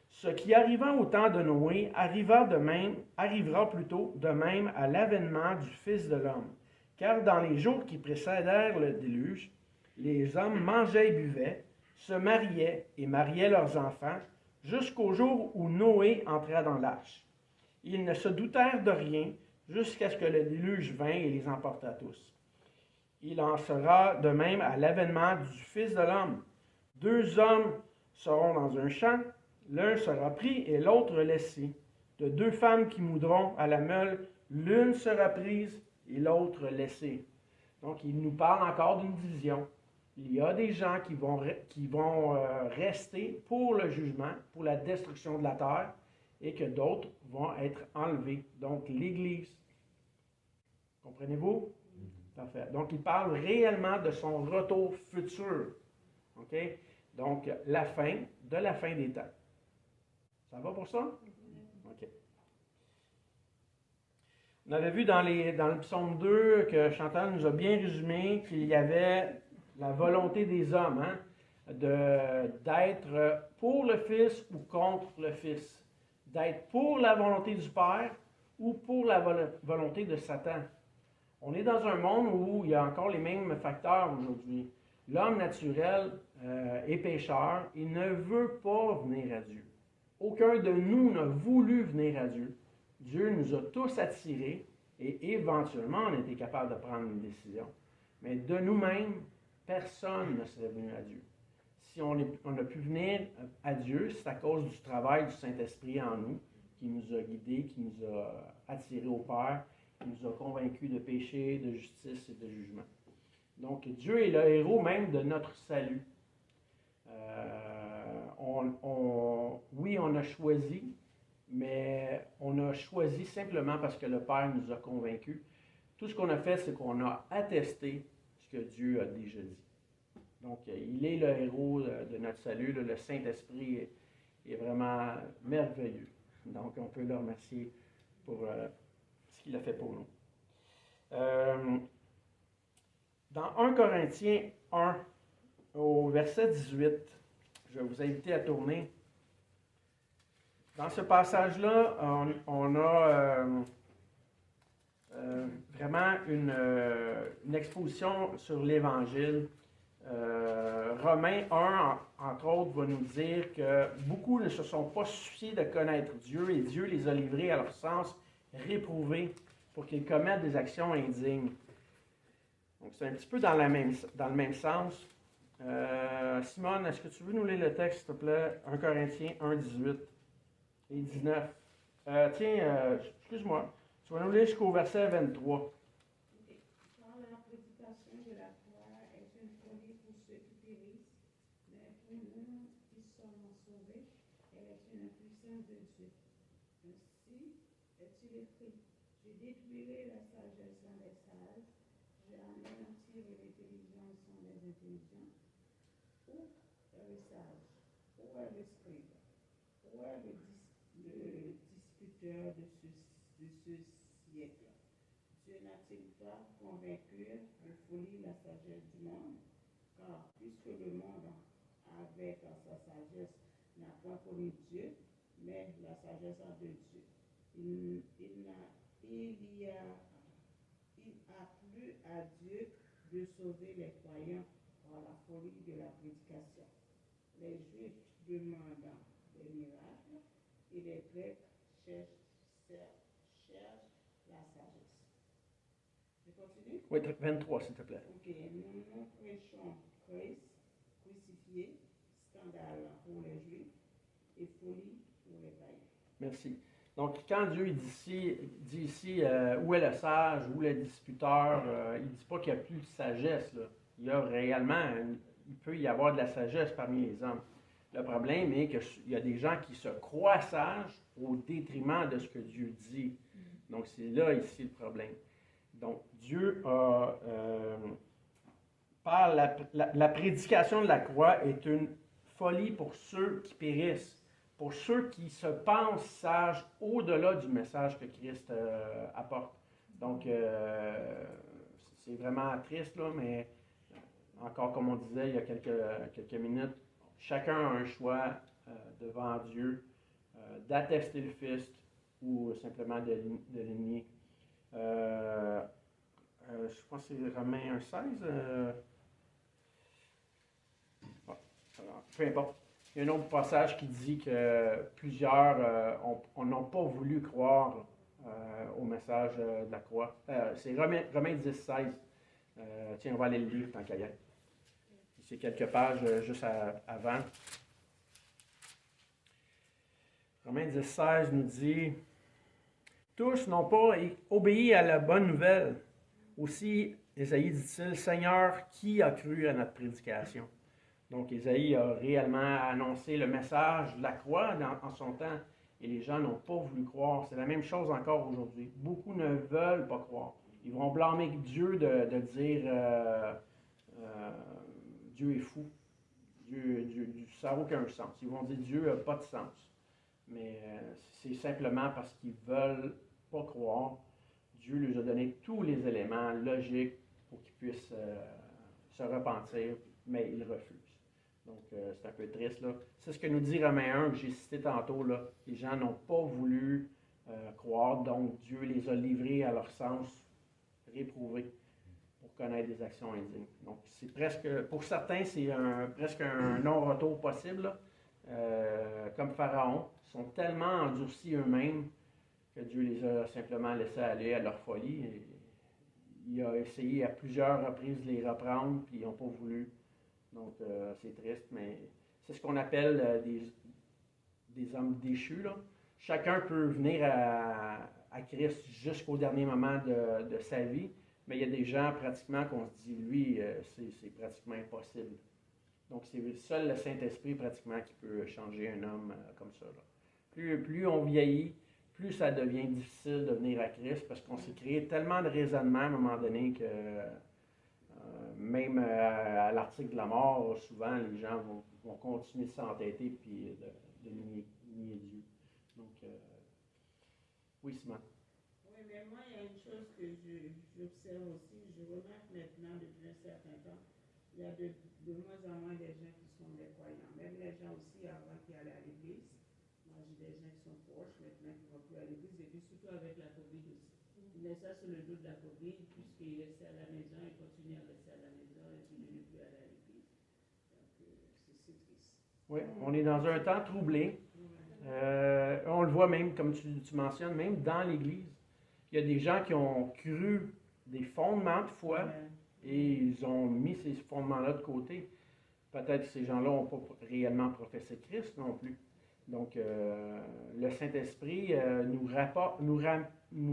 Ce qui arriva au temps de Noé arrivera de même à l'avènement du Fils de l'homme. Car dans les jours qui précédèrent le déluge, les hommes mangeaient et buvaient, se mariaient et mariaient leurs enfants, jusqu'au jour où Noé entra dans l'arche. Ils ne se doutèrent de rien jusqu'à ce que le déluge vînt et les emporta tous. Il en sera de même à l'avènement du Fils de l'homme. 2 hommes seront dans un champ, l'un sera pris et l'autre laissé. De 2 femmes qui moudront à la meule, l'une sera prise et l'autre laissée. Donc, il nous parle encore d'une division. Il y a des gens qui vont rester pour le jugement, pour la destruction de la terre, et que d'autres vont être enlevés. Donc, l'Église. Comprenez-vous? Parfait. Donc, il parle réellement de son retour futur. OK? Donc, la fin des temps. Ça va pour ça? OK. On avait vu dans le psaume 2 que Chantal nous a bien résumé qu'il y avait la volonté des hommes d'être pour le Fils ou contre le Fils, d'être pour la volonté du Père ou pour la volonté de Satan. On est dans un monde où il y a encore les mêmes facteurs aujourd'hui. L'homme naturel est pécheur, il ne veut pas venir à Dieu. Aucun de nous n'a voulu venir à Dieu. Dieu nous a tous attirés et éventuellement on a été capable de prendre une décision. Mais de nous-mêmes, personne ne serait venu à Dieu. Si on a pu venir à Dieu, c'est à cause du travail du Saint-Esprit en nous qui nous a guidés, qui nous a attirés au Père, qui nous a convaincus de péché, de justice et de jugement. Donc Dieu est le héros même de notre salut. Oui, on a choisi, mais on a choisi simplement parce que le Père nous a convaincus. Tout ce qu'on a fait, c'est qu'on a attesté ce que Dieu a déjà dit. Donc, il est le héros de notre salut. Le Saint-Esprit est vraiment merveilleux. Donc, on peut le remercier pour ce qu'il a fait pour nous. Dans 1 Corinthiens 1, au verset 18. Je vais vous inviter à tourner. Dans ce passage-là, on a vraiment une exposition sur l'Évangile. Romains 1, entre autres, va nous dire que beaucoup ne se sont pas souciés de connaître Dieu et Dieu les a livrés à leur sens réprouvé pour qu'ils commettent des actions indignes. Donc c'est un petit peu dans le même sens. Simone, est-ce que tu veux nous lire le texte, s'il te plaît? 1 Corinthiens 1, 18 et 19. Excuse-moi, tu vas nous lire jusqu'au verset 23. Car la prédication de la croix est une folie pour ceux qui périssent, mais pour nous qui sommes sauvés, elle est une puissance de Dieu. Ainsi est-il écrit, je détruirai la sagesse sans les sages, je anéantirai l'intelligence sans les intelligents. Où est le sage? Où est le scribe? Où est le disputeur de ce siècle? Dieu n'a-t-il pas convaincu de folie la sagesse du monde? Car puisque le monde, avec sa sagesse, n'a point connu Dieu, mais la sagesse a de Dieu, il a plu à Dieu de sauver les croyants par la folie de la prédication. Les Juifs demandant des miracles et les Grecs cherchent la sagesse. Je continue? Oui, 23, s'il te plaît. Ok, nous prêchons Christ crucifié, scandale pour les Juifs et folie pour les païens. Merci. Donc, quand Dieu dit ici où est le sage, où est le disputeur, il ne dit pas qu'il n'y a plus de sagesse. Là. Il y a réellement, il peut y avoir de la sagesse parmi les hommes. Le problème est qu'il y a des gens qui se croient sages au détriment de ce que Dieu dit. Donc, c'est là, ici, le problème. Donc, Dieu a, par la prédication de la croix est une folie pour ceux qui périssent, pour ceux qui se pensent sages au-delà du message que Christ apporte. Donc, c'est vraiment triste, là, mais encore comme on disait il y a quelques minutes, chacun a un choix devant Dieu d'attester le Fils ou simplement de le nier. Je pense que c'est Romains 1,16. Peu importe. Il y a un autre passage qui dit que plusieurs n'ont pas voulu croire au message de la croix. C'est Romains 10,16. Tiens, on va aller le lire tant qu'à y être. C'est quelques pages juste avant. Romains 10,16 nous dit « Tous n'ont pas obéi à la bonne nouvelle. Aussi, Ésaïe dit-il, Seigneur, qui a cru à notre prédication? » Donc, Ésaïe a réellement annoncé le message de la croix en son temps, et les gens n'ont pas voulu croire. C'est la même chose encore aujourd'hui. Beaucoup ne veulent pas croire. Ils vont blâmer Dieu de dire Dieu est fou. Ça n'a aucun sens. Ils vont dire Dieu n'a pas de sens. Mais c'est simplement parce qu'ils ne veulent pas croire. Dieu leur a donné tous les éléments logiques pour qu'ils puissent se repentir, mais ils refusent. Donc, c'est un peu triste, là. C'est ce que nous dit Romains 1, que j'ai cité tantôt, là. Les gens n'ont pas voulu croire, donc Dieu les a livrés à leur sens réprouvé pour connaître des actions indignes. Donc, c'est presque, pour certains, c'est presque un non-retour possible, là. Comme Pharaon, ils sont tellement endurcis eux-mêmes que Dieu les a simplement laissés aller à leur folie. Et il a essayé à plusieurs reprises de les reprendre, puis ils n'ont pas voulu. Donc, c'est triste, mais c'est ce qu'on appelle des hommes déchus, là. Chacun peut venir à Christ jusqu'au dernier moment de sa vie, mais il y a des gens pratiquement qu'on se dit, lui, c'est pratiquement impossible. Donc, c'est seul le Saint-Esprit pratiquement qui peut changer un homme comme ça, là. Plus on vieillit, plus ça devient difficile de venir à Christ parce qu'on s'est créé tellement de raisonnements à un moment donné que même à l'article de la mort, souvent les gens vont continuer de s'entêter puis de nier Dieu. Donc, oui, Simon. Oui, mais moi, il y a une chose que j'observe aussi, je remarque maintenant depuis un certain temps, il y a de de moins en moins des gens qui sont des croyants. Même les gens aussi avant qui allaient à l'église. Moi, j'ai des gens qui sont proches maintenant qui ne vont plus à l'église, et puis surtout avec la COVID aussi. Il laisse ça sur le dos de la COVID, puisqu'il restait à la maison, il continue à rester à la maison, et puis il ne plus aller à l'église. Donc, c'est triste. Oui, on est dans un temps troublé. On le voit même, comme tu mentionnes, même dans l'Église. Il y a des gens qui ont cru des fondements de foi et ils ont mis ces fondements-là de côté. Peut-être que ces gens-là n'ont pas réellement professé Christ non plus. Donc, le Saint-Esprit nous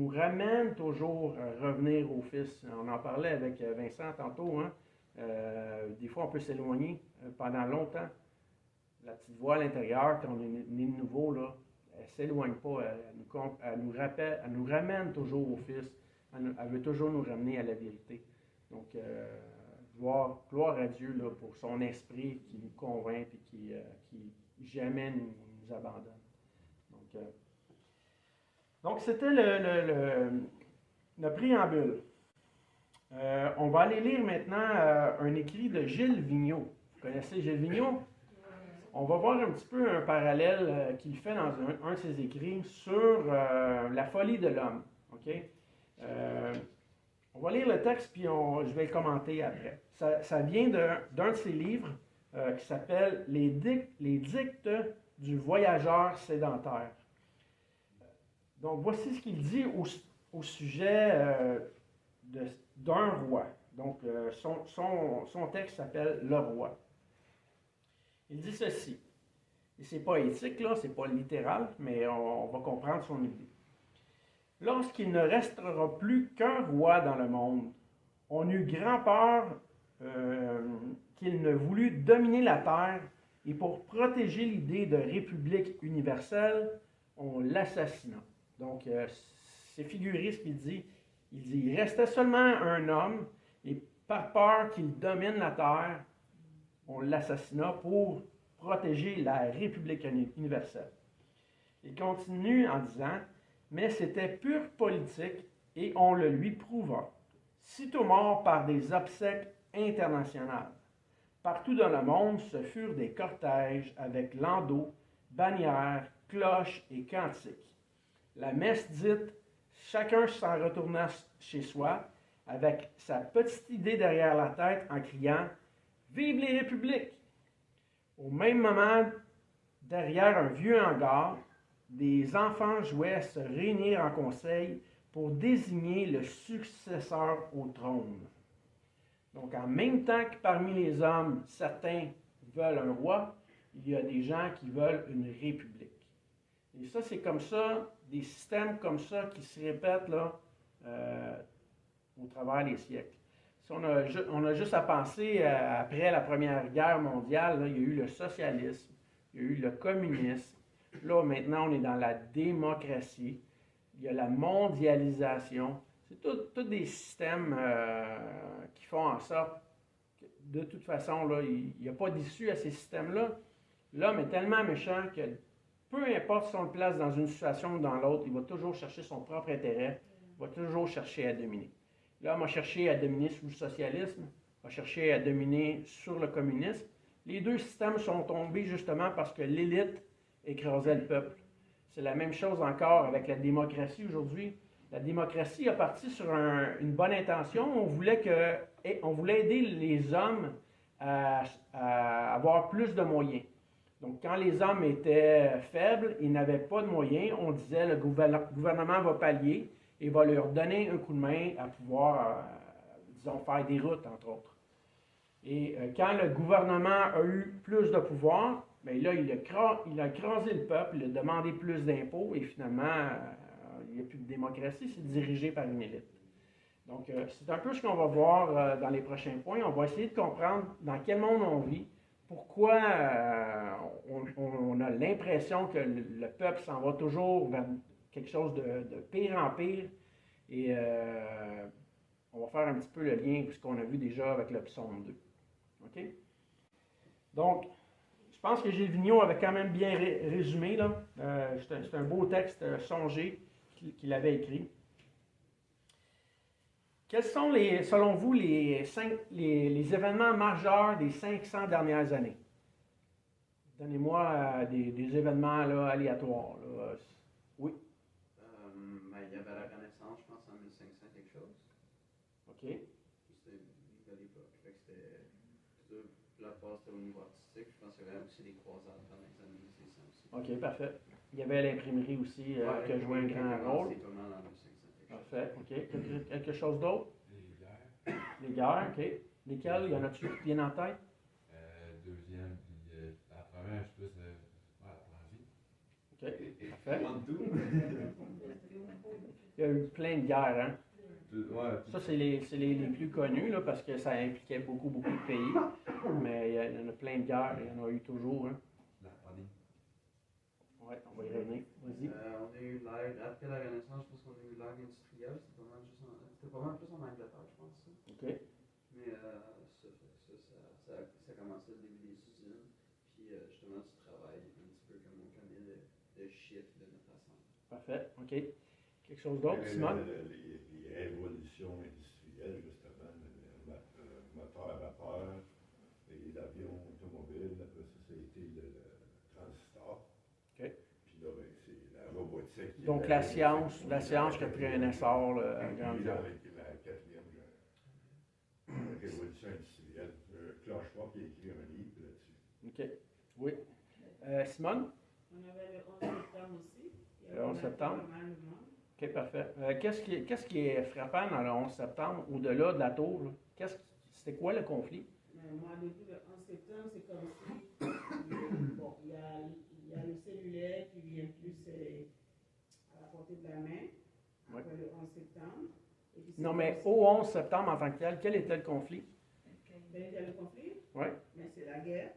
ramène toujours à revenir au Fils. On en parlait avec Vincent tantôt. Hein? Des fois, on peut s'éloigner pendant longtemps. La petite voix à l'intérieur, quand on est né de nouveau, là, elle ne s'éloigne pas. Elle nous ramène toujours au Fils. Elle veut toujours nous ramener à la vérité. Donc, gloire à Dieu là, pour son esprit qui nous convainc et qui jamais nous abandonne. Donc c'était le préambule. On va aller lire maintenant un écrit de Gilles Vigneault. Vous connaissez Gilles Vigneault? On va voir un petit peu un parallèle qu'il fait dans un de ses écrits sur la folie de l'homme. Okay? On va lire le texte, puis je vais le commenter après. Ça vient d'un de ses livres qui s'appelle Les dictes du voyageur sédentaire. Donc, voici ce qu'il dit au sujet d'un roi. Donc, son texte s'appelle « Le roi ». Il dit ceci. Et c'est pas éthique, là, c'est pas littéral, mais on va comprendre son idée. Lorsqu'il ne restera plus qu'un roi dans le monde, on eut grand peur qu'il ne voulût dominer la terre, et pour protéger l'idée de république universelle, on l'assassina. Donc, c'est figuré ce qu'il dit. Il dit, il restait seulement un homme, et par peur qu'il domine la terre, on l'assassina pour protéger la République universelle. Il continue en disant, mais c'était pure politique et on le lui prouva. Sitôt mort par des obsèques internationales. Partout dans le monde, ce furent des cortèges avec landaux, bannières, cloches et cantiques. La messe dite, chacun s'en retourna chez soi avec sa petite idée derrière la tête en criant « Vive les républiques !» Au même moment, derrière un vieux hangar, des enfants jouaient à se réunir en conseil pour désigner le successeur au trône. Donc, en même temps que parmi les hommes, certains veulent un roi, il y a des gens qui veulent une république. Et ça, c'est comme ça, des systèmes comme ça qui se répètent là, au travers des siècles. Si on a juste à penser, après la Première Guerre mondiale, là, il y a eu le socialisme, il y a eu le communisme. Là, maintenant, on est dans la démocratie. Il y a la mondialisation. C'est tous des systèmes qui font en sorte que, de toute façon, là, il n'y a pas d'issue à ces systèmes-là. L'homme est tellement méchant que peu importe si on le place dans une situation ou dans l'autre, il va toujours chercher son propre intérêt, il va toujours chercher à dominer. L'homme a cherché à dominer sous le socialisme, a cherché à dominer sur le communisme. Les deux systèmes sont tombés justement parce que l'élite écrasait le peuple. C'est la même chose encore avec la démocratie aujourd'hui. La démocratie a parti sur une bonne intention. On voulait aider les hommes à avoir plus de moyens. Donc, quand les hommes étaient faibles, ils n'avaient pas de moyens, on disait le gouvernement va pallier et va leur donner un coup de main à pouvoir, disons, faire des routes, entre autres. Et quand le gouvernement a eu plus de pouvoir, bien là, il a écrasé le peuple, il a demandé plus d'impôts et finalement, il n'y a plus de démocratie, c'est dirigé par une élite. Donc, c'est un peu ce qu'on va voir dans les prochains points. On va essayer de comprendre dans quel monde on vit, pourquoi on a l'impression que le peuple s'en va toujours vers quelque chose de pire en pire. Et on va faire un petit peu le lien avec ce qu'on a vu déjà avec le psaume 2. OK? Donc, je pense que Gilles Vigneault avait quand même bien résumé. Là. C'est un beau texte songé qu'il avait écrit. Quels sont, selon vous, les événements majeurs des 500 dernières années? Donnez-moi des événements là, aléatoires. Là. Oui, Ben, il y avait la Renaissance, je pense, en 1500 quelque chose. OK. C'était une belle époque. Fait que c'était. La base, c'était au niveau artistique. Je pense qu'il y avait aussi des croisades dans les années 1600 aussi. OK, parfait. Il y avait l'imprimerie aussi Ouais, qui a joué un grand rôle. C'est pas mal en 1500 quelque chose. Parfait, OK. Quelque chose d'autre? Les guerres. Les guerres, OK. Lesquelles? Y en a-tu qui viennent en tête? Deuxième, puis la première, je sais pas, la transit. OK, parfait. En tout. Il y a eu plein de guerres, hein? Ouais, Ça, c'est les plus connus, là, parce que ça impliquait beaucoup de pays. Mais il y en a plein de guerres, il y en a eu toujours, hein? la pandémie. Oui, on va y revenir. Vas-y. On a eu l'ère, après la Renaissance, je pense qu'on a eu l'ère industrielle. C'était pas mal plus en Angleterre, je pense. Ça. OK. Mais ça a commencé au début des usines. Puis justement, tu travailles un petit peu comme on connaît le shift de notre assemblée. Parfait. OK. Quelque chose d'autre, Simone? Les révolutions industrielles, justement, le moteur à vapeur, l'avion automobile, après ça, ça a été le transistor. OK. Puis là, ben, c'est la robotique. Donc la science qui a pris un essor là, à grande Puis là, échelle. avec la quatrième révolution industrielle. Clochefort qui a écrit un livre là-dessus. OK. Oui. Simone? On avait le 11 septembre aussi. Il y Le 11 avait septembre. pas mal de monde. OK, parfait. Qu'est-ce qui est frappant dans le 11 septembre, au-delà de la tour? Là? C'était quoi le conflit? Mais moi, depuis le 11 septembre, c'est comme si, bon, il y a le cellulaire qui vient plus à la portée de la main, après le 11 septembre. Et puis Non, c'est mais comme au 11 septembre en tant que tel, quel était le conflit? ben, il y a le conflit, Oui. mais c'est la guerre.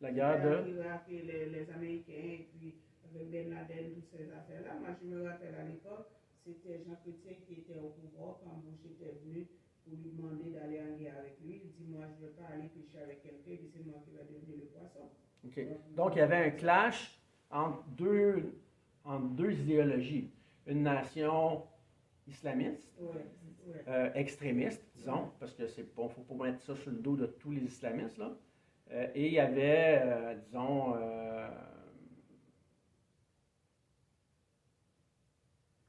La guerre de... L'Irak et les Américains, et puis avec Ben Laden, toutes ces affaires-là. Moi, je me rappelle à l'époque, c'était Jean Chrétien qui était au pouvoir quand Bush était venu pour lui demander d'aller en guerre avec lui. Il dit, moi, je ne veux pas aller pêcher avec quelqu'un, puis c'est moi qui vais devenir le poisson. OK. Donc, il y avait un clash entre deux idéologies. Une nation islamiste, extrémiste, disons, parce que c'est bon, faut pas mettre ça sur le dos de tous les islamistes, là. Et il y avait, disons,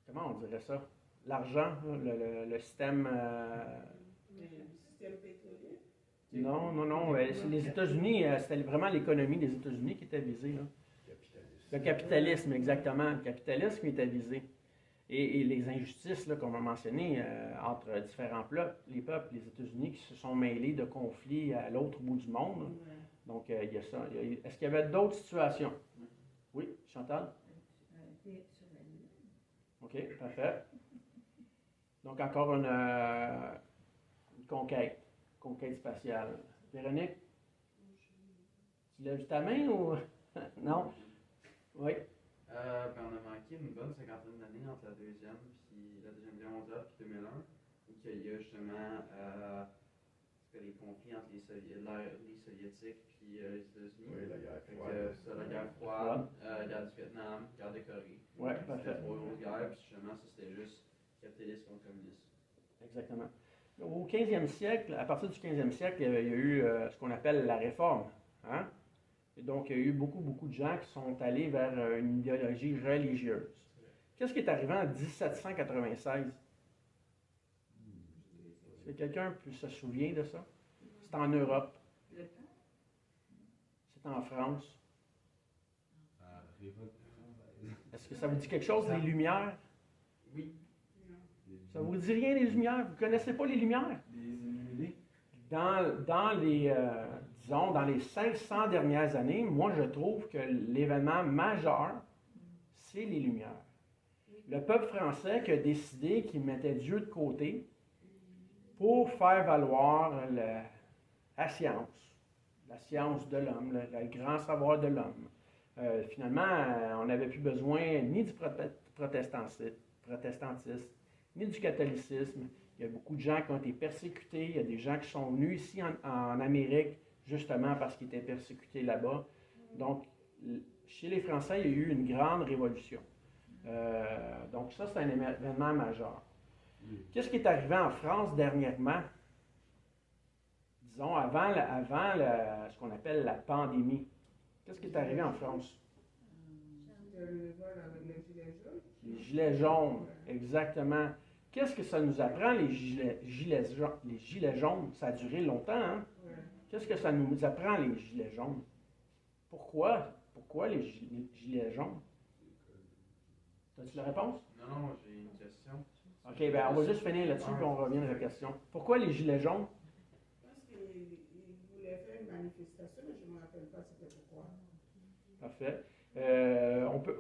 comment on dirait ça? L'argent, le système... Mais le système pétrolier. Non. C'est les États-Unis, c'était vraiment l'économie des États-Unis qui était visée. Là. Le capitalisme, exactement. Le capitalisme qui était visé. Et les injustices, là, qu'on a mentionnées, entre différents peuples, les États-Unis qui se sont mêlés de conflits à l'autre bout du monde. Là. Donc, il y a ça. Est-ce qu'il y avait d'autres situations? Oui, Chantal? OK, parfait. Donc, encore une conquête spatiale. Véronique? Tu lèves ta main ou... non? Oui. On a manqué une bonne cinquantaine d'années entre la Deuxième Guerre mondiale puis 2001, où il y a justement les conflits entre les Soviétiques puis les États-Unis. Oui, la guerre froide. La guerre froide, la guerre du Vietnam, la guerre de Corée. Oui, C'était parfait. trois grosses guerres, puis justement, ça c'était juste capitalisme contre communisme. Exactement. Au 15e siècle, à partir du 15e siècle, il y a eu ce qu'on appelle la réforme. Hein? Et donc, il y a eu beaucoup de gens qui sont allés vers une idéologie religieuse. Qu'est-ce qui est arrivé en 1796? Est-ce que quelqu'un se souvient de ça? C'est en Europe. C'est en France. Est-ce que ça vous dit quelque chose, les Lumières? Oui. Ça vous dit rien, les Lumières? Vous ne connaissez pas les Lumières? Les Illuminés. Dans les, disons, dans les 500 dernières années, moi, je trouve que l'événement majeur, c'est les Lumières. Le peuple français qui a décidé qu'il mettait Dieu de côté pour faire valoir la science de l'homme, le grand savoir de l'homme. Finalement, on n'avait plus besoin ni du protestantisme, ni du catholicisme. Il y a beaucoup de gens qui ont été persécutés. Il y a des gens qui sont venus ici en Amérique justement parce qu'ils étaient persécutés là-bas. Donc, chez les Français, il y a eu une grande révolution. Donc ça, c'est un événement majeur. Qu'est-ce qui est arrivé en France dernièrement? Disons, avant ce qu'on appelle la pandémie. Qu'est-ce qui est arrivé en France? Les gilets jaunes, exactement. Qu'est-ce que ça nous apprend, les gilets jaunes? Ça a duré longtemps, hein? Qu'est-ce que ça nous apprend, les gilets jaunes? Pourquoi? Pourquoi les gilets jaunes? As-tu la réponse? Non, j'ai une question. OK, bien, on va juste finir là-dessus, puis on revient à la question. Pourquoi les gilets jaunes? Je pense qu'il voulait faire une manifestation, mais je ne me rappelle pas c'était pourquoi. Parfait.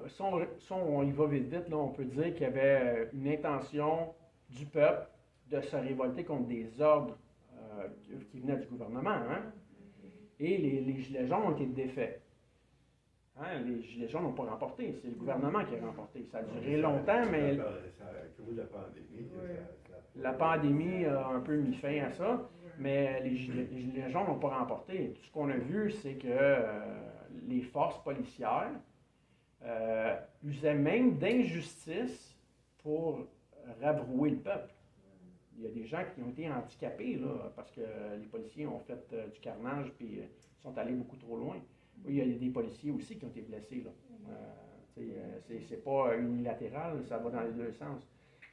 Si on y va vite, là, on peut dire qu'il y avait une intention du peuple de se révolter contre des ordres qui venaient du gouvernement. Hein? Et les gilets jaunes ont été défaits. Hein? Les gilets jaunes n'ont pas remporté, c'est le gouvernement qui a remporté. Ça a duré longtemps, mais la pandémie a un peu mis fin à ça, mais les gilets jaunes n'ont pas remporté. Tout ce qu'on a vu, c'est que les forces policières usaient même d'injustice pour rabrouer le peuple. Il y a des gens qui ont été handicapés là, parce que les policiers ont fait du carnage et sont allés beaucoup trop loin. Il y a des policiers aussi qui ont été blessés. C'est pas unilatéral, ça va dans les deux sens.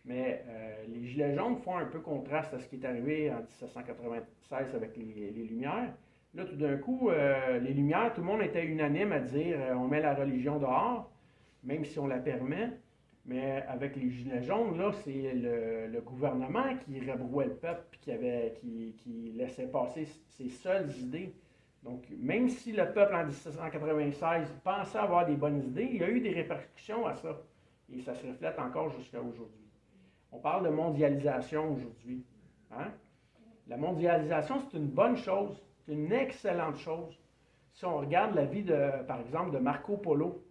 Mais les Gilets jaunes font un peu contraste à ce qui est arrivé en 1796 avec les Lumières. Là, tout d'un coup, les Lumières, tout le monde était unanime à dire on met la religion dehors, même si on la permet. Mais avec les Gilets jaunes, là, c'est le gouvernement qui rabrouait le peuple et qui laissait passer ses seules idées. Donc, même si le peuple en 1796 pensait avoir des bonnes idées, il y a eu des répercussions à ça. Et ça se reflète encore jusqu'à aujourd'hui. On parle de mondialisation aujourd'hui. Hein? La mondialisation, c'est une bonne chose. C'est une excellente chose. Si on regarde la vie, par exemple, de Marco Polo.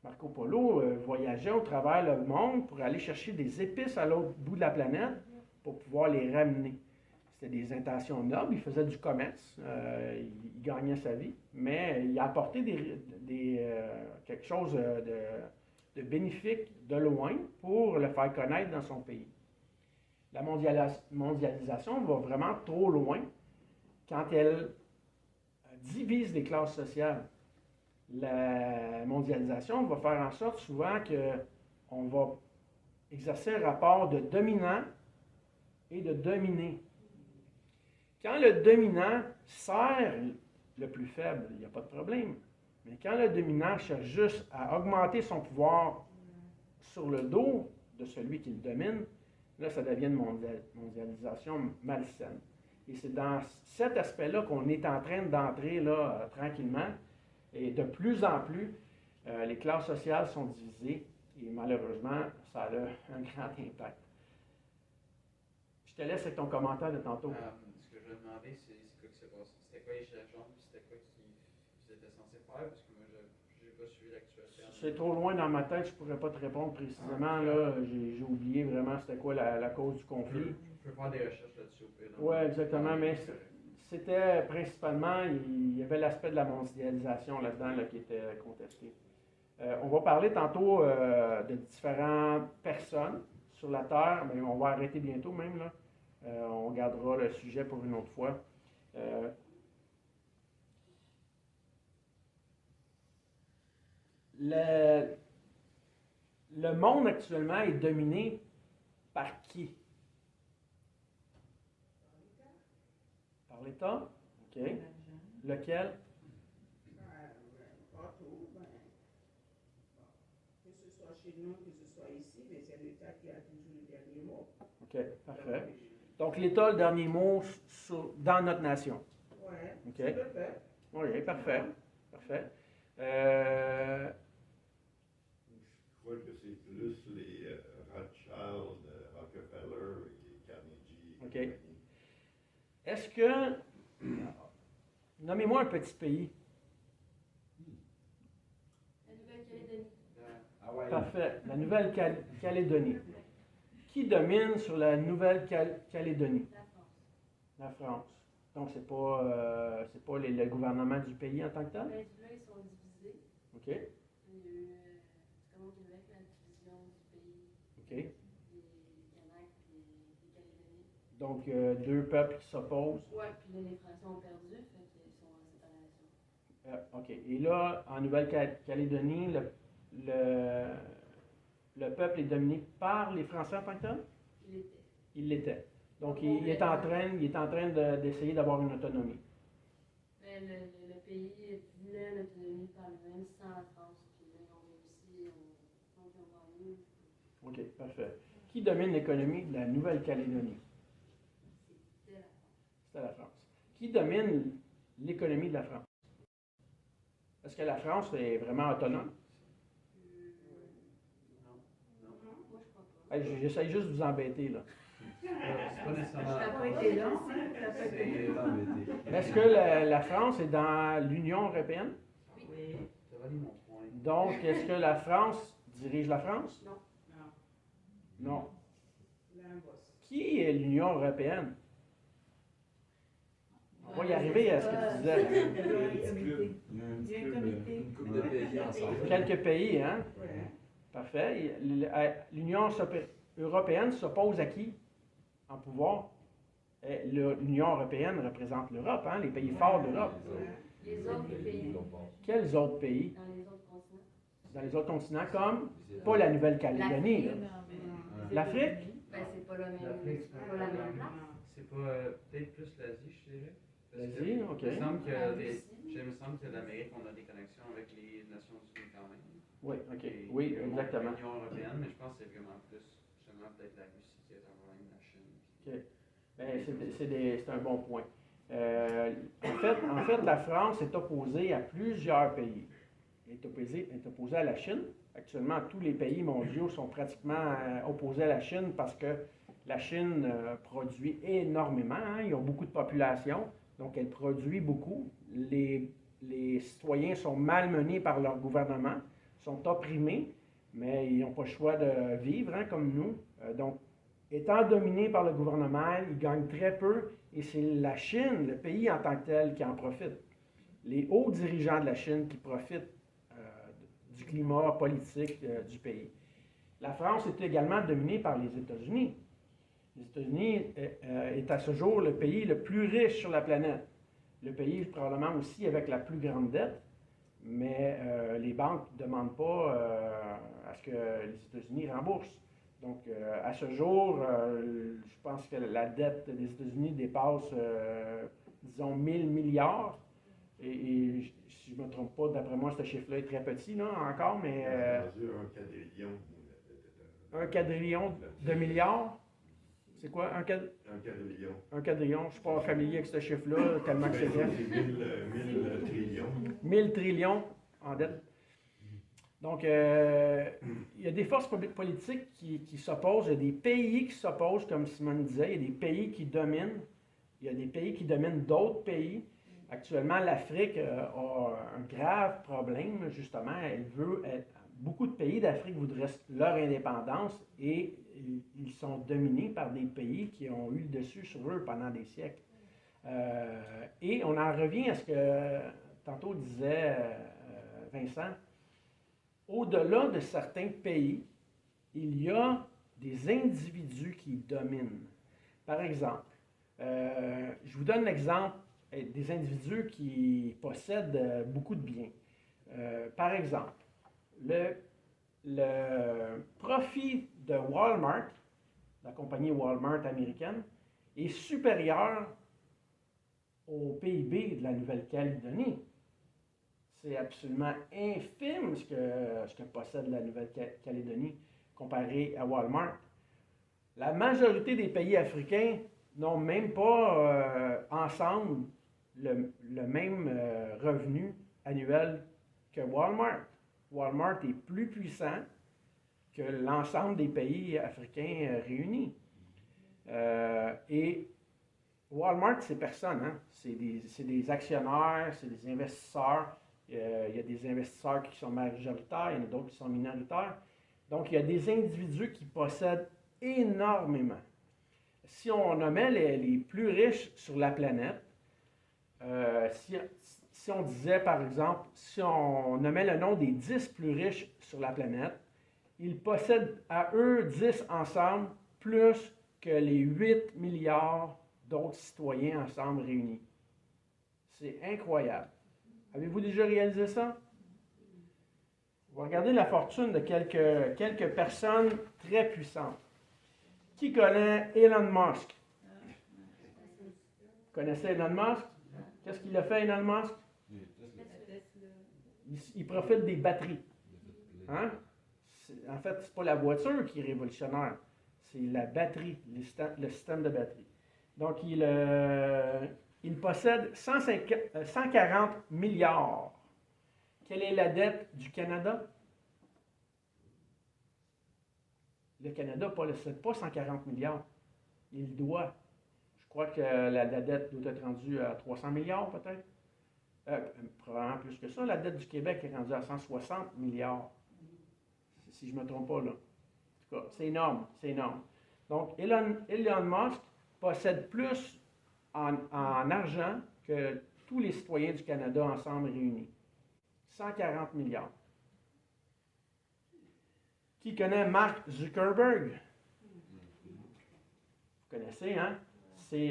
Marco Polo voyageait au travers le monde pour aller chercher des épices à l'autre bout de la planète pour pouvoir les ramener. C'était des intentions nobles, il faisait du commerce, il gagnait sa vie, mais il a apporté quelque chose de bénéfique de loin pour le faire connaître dans son pays. La mondialisation va vraiment trop loin quand elle divise les classes sociales. La mondialisation va faire en sorte souvent qu'on va exercer un rapport de dominant et de dominé. Quand le dominant sert le plus faible, il n'y a pas de problème. Mais quand le dominant cherche juste à augmenter son pouvoir sur le dos de celui qui le domine, là, ça devient une mondialisation malsaine. Et c'est dans cet aspect-là qu'on est en train d'entrer là, tranquillement. Et de plus en plus, les classes sociales sont divisées et malheureusement, ça a un grand impact. Je te laisse avec ton commentaire de tantôt. Ce que je vais demander, c'est quoi qui s'est passé? C'était quoi les gilets jaunes, puis c'était quoi qu'ils étaient censés faire? Parce que moi, je n'ai pas suivi l'actualité. C'est trop loin dans ma tête, je ne pourrais pas te répondre précisément. Là, j'ai oublié vraiment c'était quoi la cause du conflit. Je peux faire des recherches là-dessus au pire. Oui, exactement, mais c'était principalement, il y avait l'aspect de la mondialisation là-dedans là, qui était contesté. On va parler tantôt de différentes personnes sur la Terre, mais on va arrêter bientôt même. Là. On gardera le sujet pour une autre fois. Le monde actuellement est dominé par qui? Par l'État? OK. Lequel? Partout, que ce soit chez nous, que ce soit ici, mais c'est l'État qui a toujours le dernier mot. OK, parfait. Donc, l'État a le dernier mot dans notre nation. Oui, OK. c'est parfait. Oui, parfait. Parfait. Je crois que c'est plus les Rothschild, Rockefeller et Carnegie. OK. Est-ce que... Nommez-moi un petit pays. La Nouvelle-Calédonie. Parfait. La Nouvelle-Calédonie. Qui domine sur la Nouvelle-Calédonie? La France. La France. Donc, c'est pas le gouvernement du pays en tant que tel? Ben, là, ils sont divisés. OK. Il y a eu, c'est comme au Québec, la division du pays. OK. Les Kanaks et Donc, deux peuples qui s'opposent. Ouais, puis là, les Français ont perdu, fait qu'ils sont en séparation. OK. Et là, en Nouvelle-Calédonie, le peuple est dominé par les Français en tant que tel? Il était. Il l'était. Donc, il est en train d'essayer d'avoir une autonomie. Mais le pays voulait l'autonomie par lui-même sans la France, puis là, ils ont réussi, donc ils ont gagné. OK, parfait. Qui domine l'économie de la Nouvelle-Calédonie? C'était la France. C'était la France. Qui domine l'économie de la France? Est-ce que la France est vraiment autonome? Non, moi je crois pas. Hey, j'essaie juste de vous embêter, là. C'est pas nécessairement. Ça n'a pas été long, hein? Ça n'a pas été long. Est-ce que la France est dans l'Union européenne? Oui. Ça valide mon point. Donc, est-ce que la France dirige la France? Non. Non. L'imbosse. Qui est l'Union européenne? On va y arriver à ce que tu disais. Il y a un comité. Une couple de pays ensemble. Quelques pays, hein? Ouais. Parfait. L'Union européenne s'oppose à qui en pouvoir? L'Union européenne représente l'Europe, hein? Les pays forts d'Europe. Les autres pays, Quels autres pays? dans les autres continents. Dans les autres continents, comme pas la Nouvelle-Calédonie, là. Non, mais- L'Afrique? Ben, c'est pas la même, L'Afrique, c'est pas la même place. C'est pas peut-être plus l'Asie, je dirais. Parce que L'Asie, OK. Il me semble que La des- Russie. il me semble que l'Amérique, on a des connexions avec les Nations Unies quand même. Oui, OK. Et Oui, exactement. L'Union européenne, mais je pense que c'est vraiment plus, justement, peut-être la Russie qui est un problème, la Chine. OK. Ben, c'est un bon point. En fait, la France est opposée à plusieurs pays. Elle est opposée à la Chine. Actuellement, tous les pays mondiaux sont pratiquement opposés à la Chine parce que la Chine produit énormément, hein. Ils ont beaucoup de population, donc elle produit beaucoup. Les citoyens sont malmenés par leur gouvernement, sont opprimés, mais ils n'ont pas le choix de vivre, hein, comme nous. Donc, étant dominés par le gouvernement, ils gagnent très peu et c'est la Chine, le pays en tant que tel, qui en profite. Les hauts dirigeants de la Chine qui profitent du climat politique du pays. La France est également dominée par les États-Unis. Les États-Unis est à ce jour le pays le plus riche sur la planète. Le pays probablement aussi avec la plus grande dette, mais les banques ne demandent pas à ce que les États-Unis remboursent. Donc, à ce jour, je pense que la dette des États-Unis dépasse, disons, 1000 milliards. Et si je ne me trompe pas, d'après moi, ce chiffre-là est très petit, là, encore, mais On a rendu 1 quadrillion. 1 quadrillion de milliards. C'est quoi, un 1 quadrillion. quadrillion? Je ne suis pas familier avec ce chiffre-là, tellement que c'est Ben, vrai. c'est 1000 trillions. 1000 trillions en dette. Donc, il y a des forces politiques qui s'opposent, il y a des pays qui s'opposent, comme Simone disait, il y a des pays qui dominent, il y a des pays qui dominent d'autres pays. Actuellement, l'Afrique a un grave problème, justement. Beaucoup de pays d'Afrique voudraient leur indépendance et ils sont dominés par des pays qui ont eu le dessus sur eux pendant des siècles. Et on en revient à ce que tantôt disait Vincent. Au-delà de certains pays, il y a des individus qui dominent. Par exemple, je vous donne l'exemple des individus qui possèdent beaucoup de biens. Par exemple, le profit de Walmart, la compagnie Walmart américaine, est supérieur au PIB de la Nouvelle-Calédonie. C'est absolument infime ce que possède la Nouvelle-Calédonie comparé à Walmart. La majorité des pays africains n'ont même pas ensemble le même revenu annuel que Walmart. Walmart est plus puissant que l'ensemble des pays africains réunis. Et Walmart, c'est personne, hein? C'est des actionnaires, c'est des investisseurs. Il y a des investisseurs qui sont majoritaires, il y en a d'autres qui sont minoritaires. Donc, il y a des individus qui possèdent énormément. Si on nommait les plus riches sur la planète, si on disait, par exemple, si on nommait le nom des 10 plus riches sur la planète, ils possèdent à eux 10 ensemble plus que les 8 milliards d'autres citoyens ensemble réunis. C'est incroyable. Avez-vous déjà réalisé ça? On va regarder la fortune de quelques personnes très puissantes. Qui connaît Elon Musk? Vous connaissez Elon Musk? Qu'est-ce qu'il a fait, Elon Musk? Il profite des batteries. Hein? En fait, ce n'est pas la voiture qui est révolutionnaire, c'est la batterie, le système de batterie. Donc, il possède 140 milliards. Quelle est la dette du Canada? Le Canada ne possède pas 140 milliards. Il doit. Je crois que la dette doit être rendue à 300 milliards peut-être. Probablement plus que ça. La dette du Québec est rendue à 160 milliards. Si je ne me trompe pas, là. En tout cas, c'est énorme, c'est énorme. Donc, Elon Musk possède plus en argent que tous les citoyens du Canada ensemble réunis. 140 milliards. Qui connaît Mark Zuckerberg? Vous connaissez, hein? C'est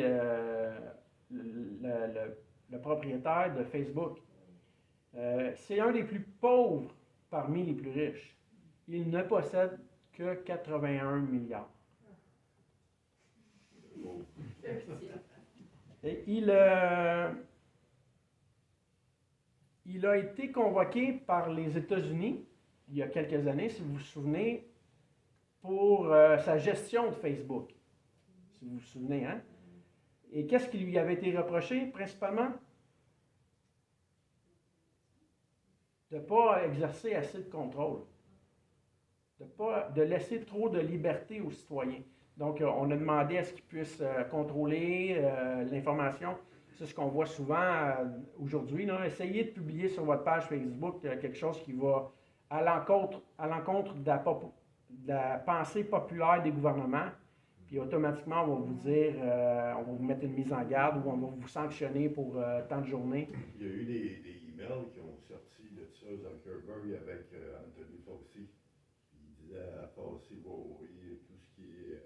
le propriétaire de Facebook. C'est un des plus pauvres parmi les plus riches. Il ne possède que 81 milliards. Et il a été convoqué par les États-Unis il y a quelques années, si vous vous souvenez, pour sa gestion de Facebook. Si vous vous souvenez, hein? Et qu'est-ce qui lui avait été reproché, principalement? De ne pas exercer assez de contrôle. De laisser trop de liberté aux citoyens. Donc, on a demandé à ce qu'ils puissent contrôler l'information. C'est ce qu'on voit souvent aujourd'hui. Essayez de publier sur votre page Facebook quelque chose qui va à l'encontre de la pensée populaire des gouvernements. Puis automatiquement, on va vous dire, on va vous mettre une mise en garde ou on va vous sanctionner pour tant de journées. Il y a eu des emails qui ont sorti de ça, Zuckerberg avec Anthony Fauci. Il disait à Fauci, oui, tout ce qui est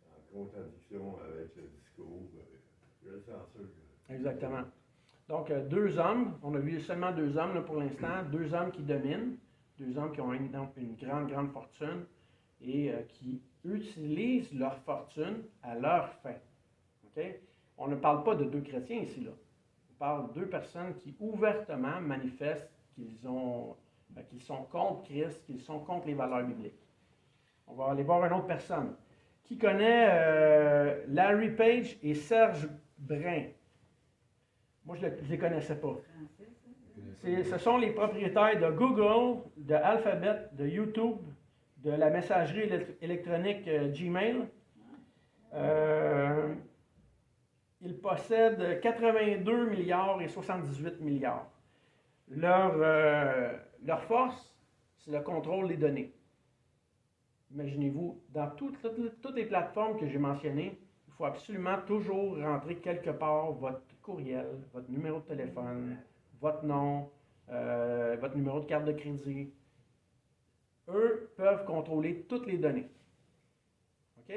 en contradiction avec le discours, je le censure. Exactement. Donc, deux hommes, on a vu seulement deux hommes là, pour l'instant, deux hommes qui dominent, deux hommes qui ont une grande fortune et qui utilisent leur fortune à leur fin. Okay? On ne parle pas de deux chrétiens ici, là. On parle de deux personnes qui ouvertement manifestent qu'ils sont contre Christ, qu'ils sont contre les valeurs bibliques. On va aller voir une autre personne. Qui connaît Larry Page et Serge Brin? Moi, je ne les connaissais pas. Ce sont les propriétaires de Google, de Alphabet, de YouTube, de la messagerie électronique Gmail. Ils possèdent 82 milliards et 78 milliards. Leur force, c'est le contrôle des données. Imaginez-vous, dans toutes les plateformes que j'ai mentionnées, il faut absolument toujours rentrer quelque part votre courriel, votre numéro de téléphone, votre nom, votre numéro de carte de crédit. Eux peuvent contrôler toutes les données. OK?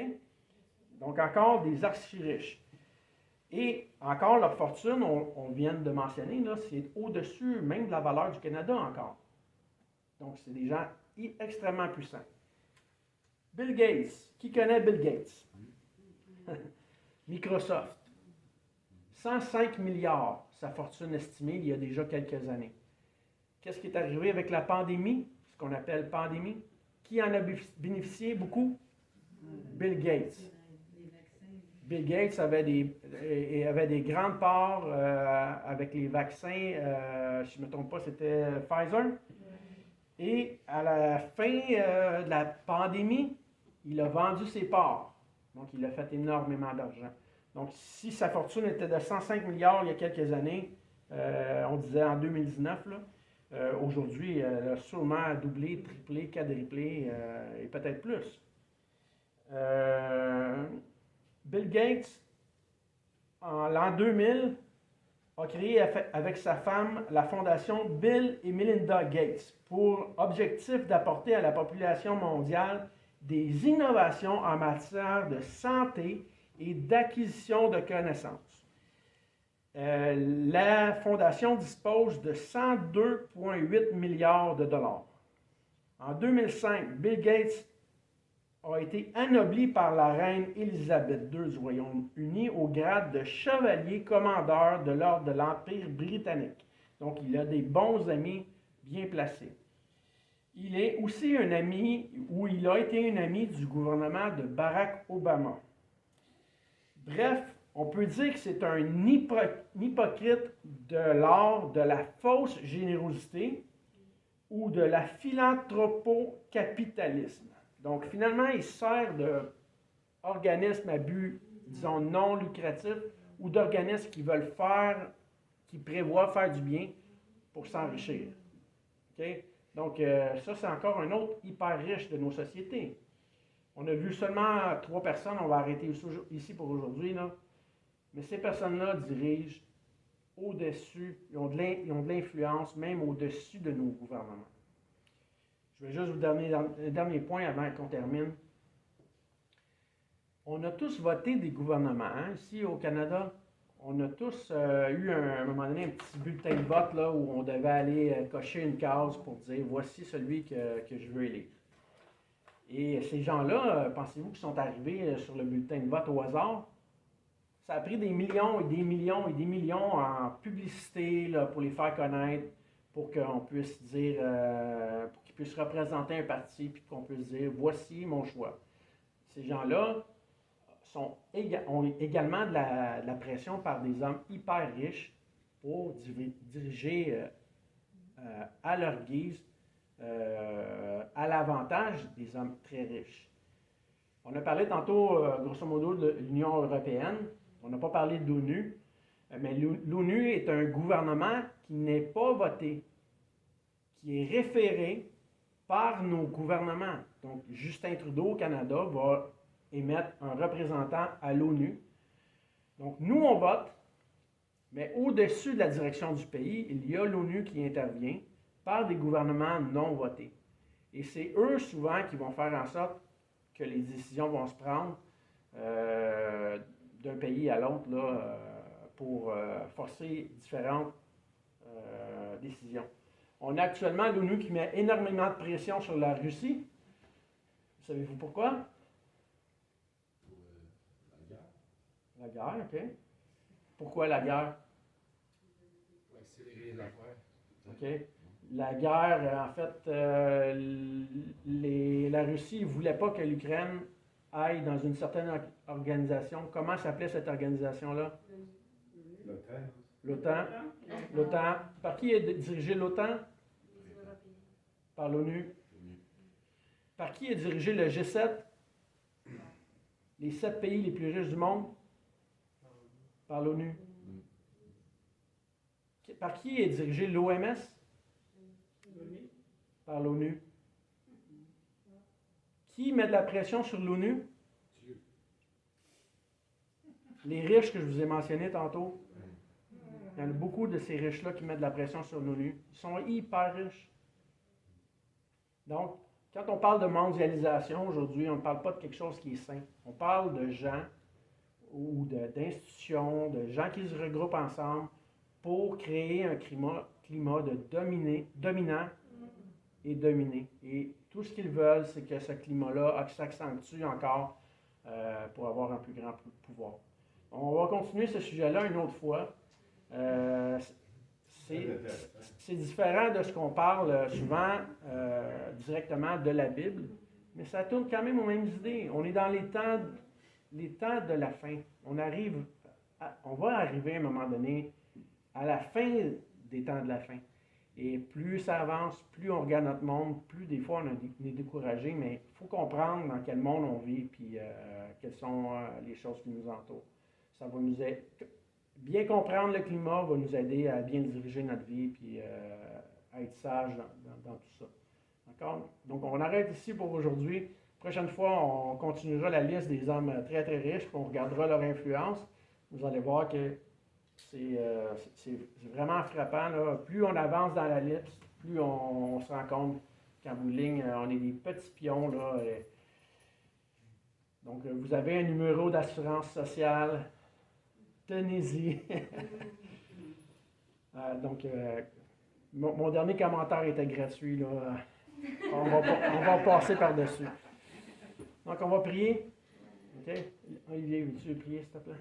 Donc, encore des archi-riches. Et encore, leur fortune, on vient de mentionner, là, c'est au-dessus même de la valeur du Canada encore. Donc, c'est des gens extrêmement puissants. Bill Gates. Qui connaît Bill Gates? Microsoft. 105 milliards, sa fortune estimée il y a déjà quelques années. Qu'est-ce qui est arrivé avec la pandémie? Ce qu'on appelle pandémie. Qui en a bénéficié beaucoup? Bill Gates. Bill Gates avait des grandes parts avec les vaccins, si je ne me trompe pas, c'était Pfizer. Et à la fin de la pandémie, il a vendu ses parts. Donc, il a fait énormément d'argent. Donc, si sa fortune était de 105 milliards il y a quelques années, on disait en 2019, là, aujourd'hui, elle a sûrement doublé, triplé, quadruplé et peut-être plus. Bill Gates, en l'an 2000, a créé avec sa femme la fondation Bill et Melinda Gates pour objectif d'apporter à la population mondiale des innovations en matière de santé et d'acquisition de connaissances. La fondation dispose de 102,8 milliards de dollars. En 2005, Bill Gates a été anobli par la reine Élisabeth II du Royaume-Uni au grade de chevalier commandeur de l'ordre de l'Empire britannique. Donc, il a des bons amis bien placés. Il est aussi un ami, ou il a été un ami du gouvernement de Barack Obama. Bref, on peut dire que c'est un hypocrite de l'art de la fausse générosité ou de la philanthropo-capitalisme. Donc, finalement, il sert d'organismes à but, disons, non lucratif ou d'organismes qui veulent faire, qui prévoient faire du bien pour s'enrichir. OK? Donc, ça, c'est encore un autre hyper riche de nos sociétés. On a vu seulement 3 personnes, on va arrêter ici pour aujourd'hui, là. Mais ces personnes-là dirigent au-dessus, ils ont de l'influence, même au-dessus de nos gouvernements. Je vais juste vous donner un dernier point avant qu'on termine. On a tous voté des gouvernements, hein, ici au Canada. On a tous eu à un moment donné un petit bulletin de vote là, où on devait aller cocher une case pour dire voici celui que je veux élire. Et ces gens-là, pensez-vous qu'ils sont arrivés sur le bulletin de vote au hasard? Ça a pris des millions et des millions et des millions en publicité là, pour les faire connaître, pour qu'on puisse dire, pour qu'ils puissent représenter un parti, puis qu'on puisse dire voici mon choix. Ces gens-là ont également de la pression par des hommes hyper riches pour diriger à leur guise, à l'avantage des hommes très riches. On a parlé tantôt, grosso modo, de l'Union européenne. On n'a pas parlé de l'ONU, mais l'ONU est un gouvernement qui n'est pas voté, qui est référé par nos gouvernements. Donc, Justin Trudeau au Canada va émettre un représentant à l'ONU. Donc, nous, on vote, mais au-dessus de la direction du pays, il y a l'ONU qui intervient par des gouvernements non votés. Et c'est eux, souvent, qui vont faire en sorte que les décisions vont se prendre d'un pays à l'autre là, pour forcer différentes décisions. On a actuellement l'ONU qui met énormément de pression sur la Russie. Savez-vous pourquoi? La guerre, OK. Pourquoi la guerre? Pour accélérer l'affaire. OK. La guerre, en fait, la Russie ne voulait pas que l'Ukraine aille dans une certaine organisation. Comment s'appelait cette organisation-là? L'OTAN. L'OTAN. L'OTAN. Par qui est dirigée l'OTAN? Par l'ONU. Par qui est dirigé le G7? Les 7 pays les plus riches du monde? Par l'ONU. Par qui est dirigé l'OMS? Par l'ONU. Qui met de la pression sur l'ONU? Les riches que je vous ai mentionnés tantôt. Il y en a beaucoup de ces riches-là qui mettent de la pression sur l'ONU. Ils sont hyper riches. Donc, quand on parle de mondialisation aujourd'hui, on ne parle pas de quelque chose qui est sain. On parle de gens ou d'institutions, de gens qui se regroupent ensemble pour créer un climat de dominant et dominé. Et tout ce qu'ils veulent, c'est que ce climat-là s'accentue encore pour avoir un plus grand pouvoir. On va continuer ce sujet-là une autre fois. C'est différent de ce qu'on parle souvent directement de la Bible, mais ça tourne quand même aux mêmes idées. On est dans les temps de la fin. On va arriver à un moment donné à la fin des temps de la fin. Et plus ça avance, plus on regarde notre monde, plus des fois on est découragé, mais il faut comprendre dans quel monde on vit, puis quelles sont les choses qui nous entourent. Ça va nous aider. Bien comprendre le climat va nous aider à bien diriger notre vie, puis à être sage dans tout ça. D'accord? Donc on arrête ici pour aujourd'hui. Prochaine fois, on continuera la liste des hommes très très riches, puis on regardera leur influence. Vous allez voir que c'est vraiment frappant, là. Plus on avance dans la liste, plus on se rend compte qu'en bout de ligne, on est des petits pions là, Donc, vous avez un numéro d'assurance sociale. Tenez-y. Donc, mon dernier commentaire était gratuit, là. On va passer par-dessus. Donc, on va prier. OK? Olivier, veux-tu prier, s'il te plaît?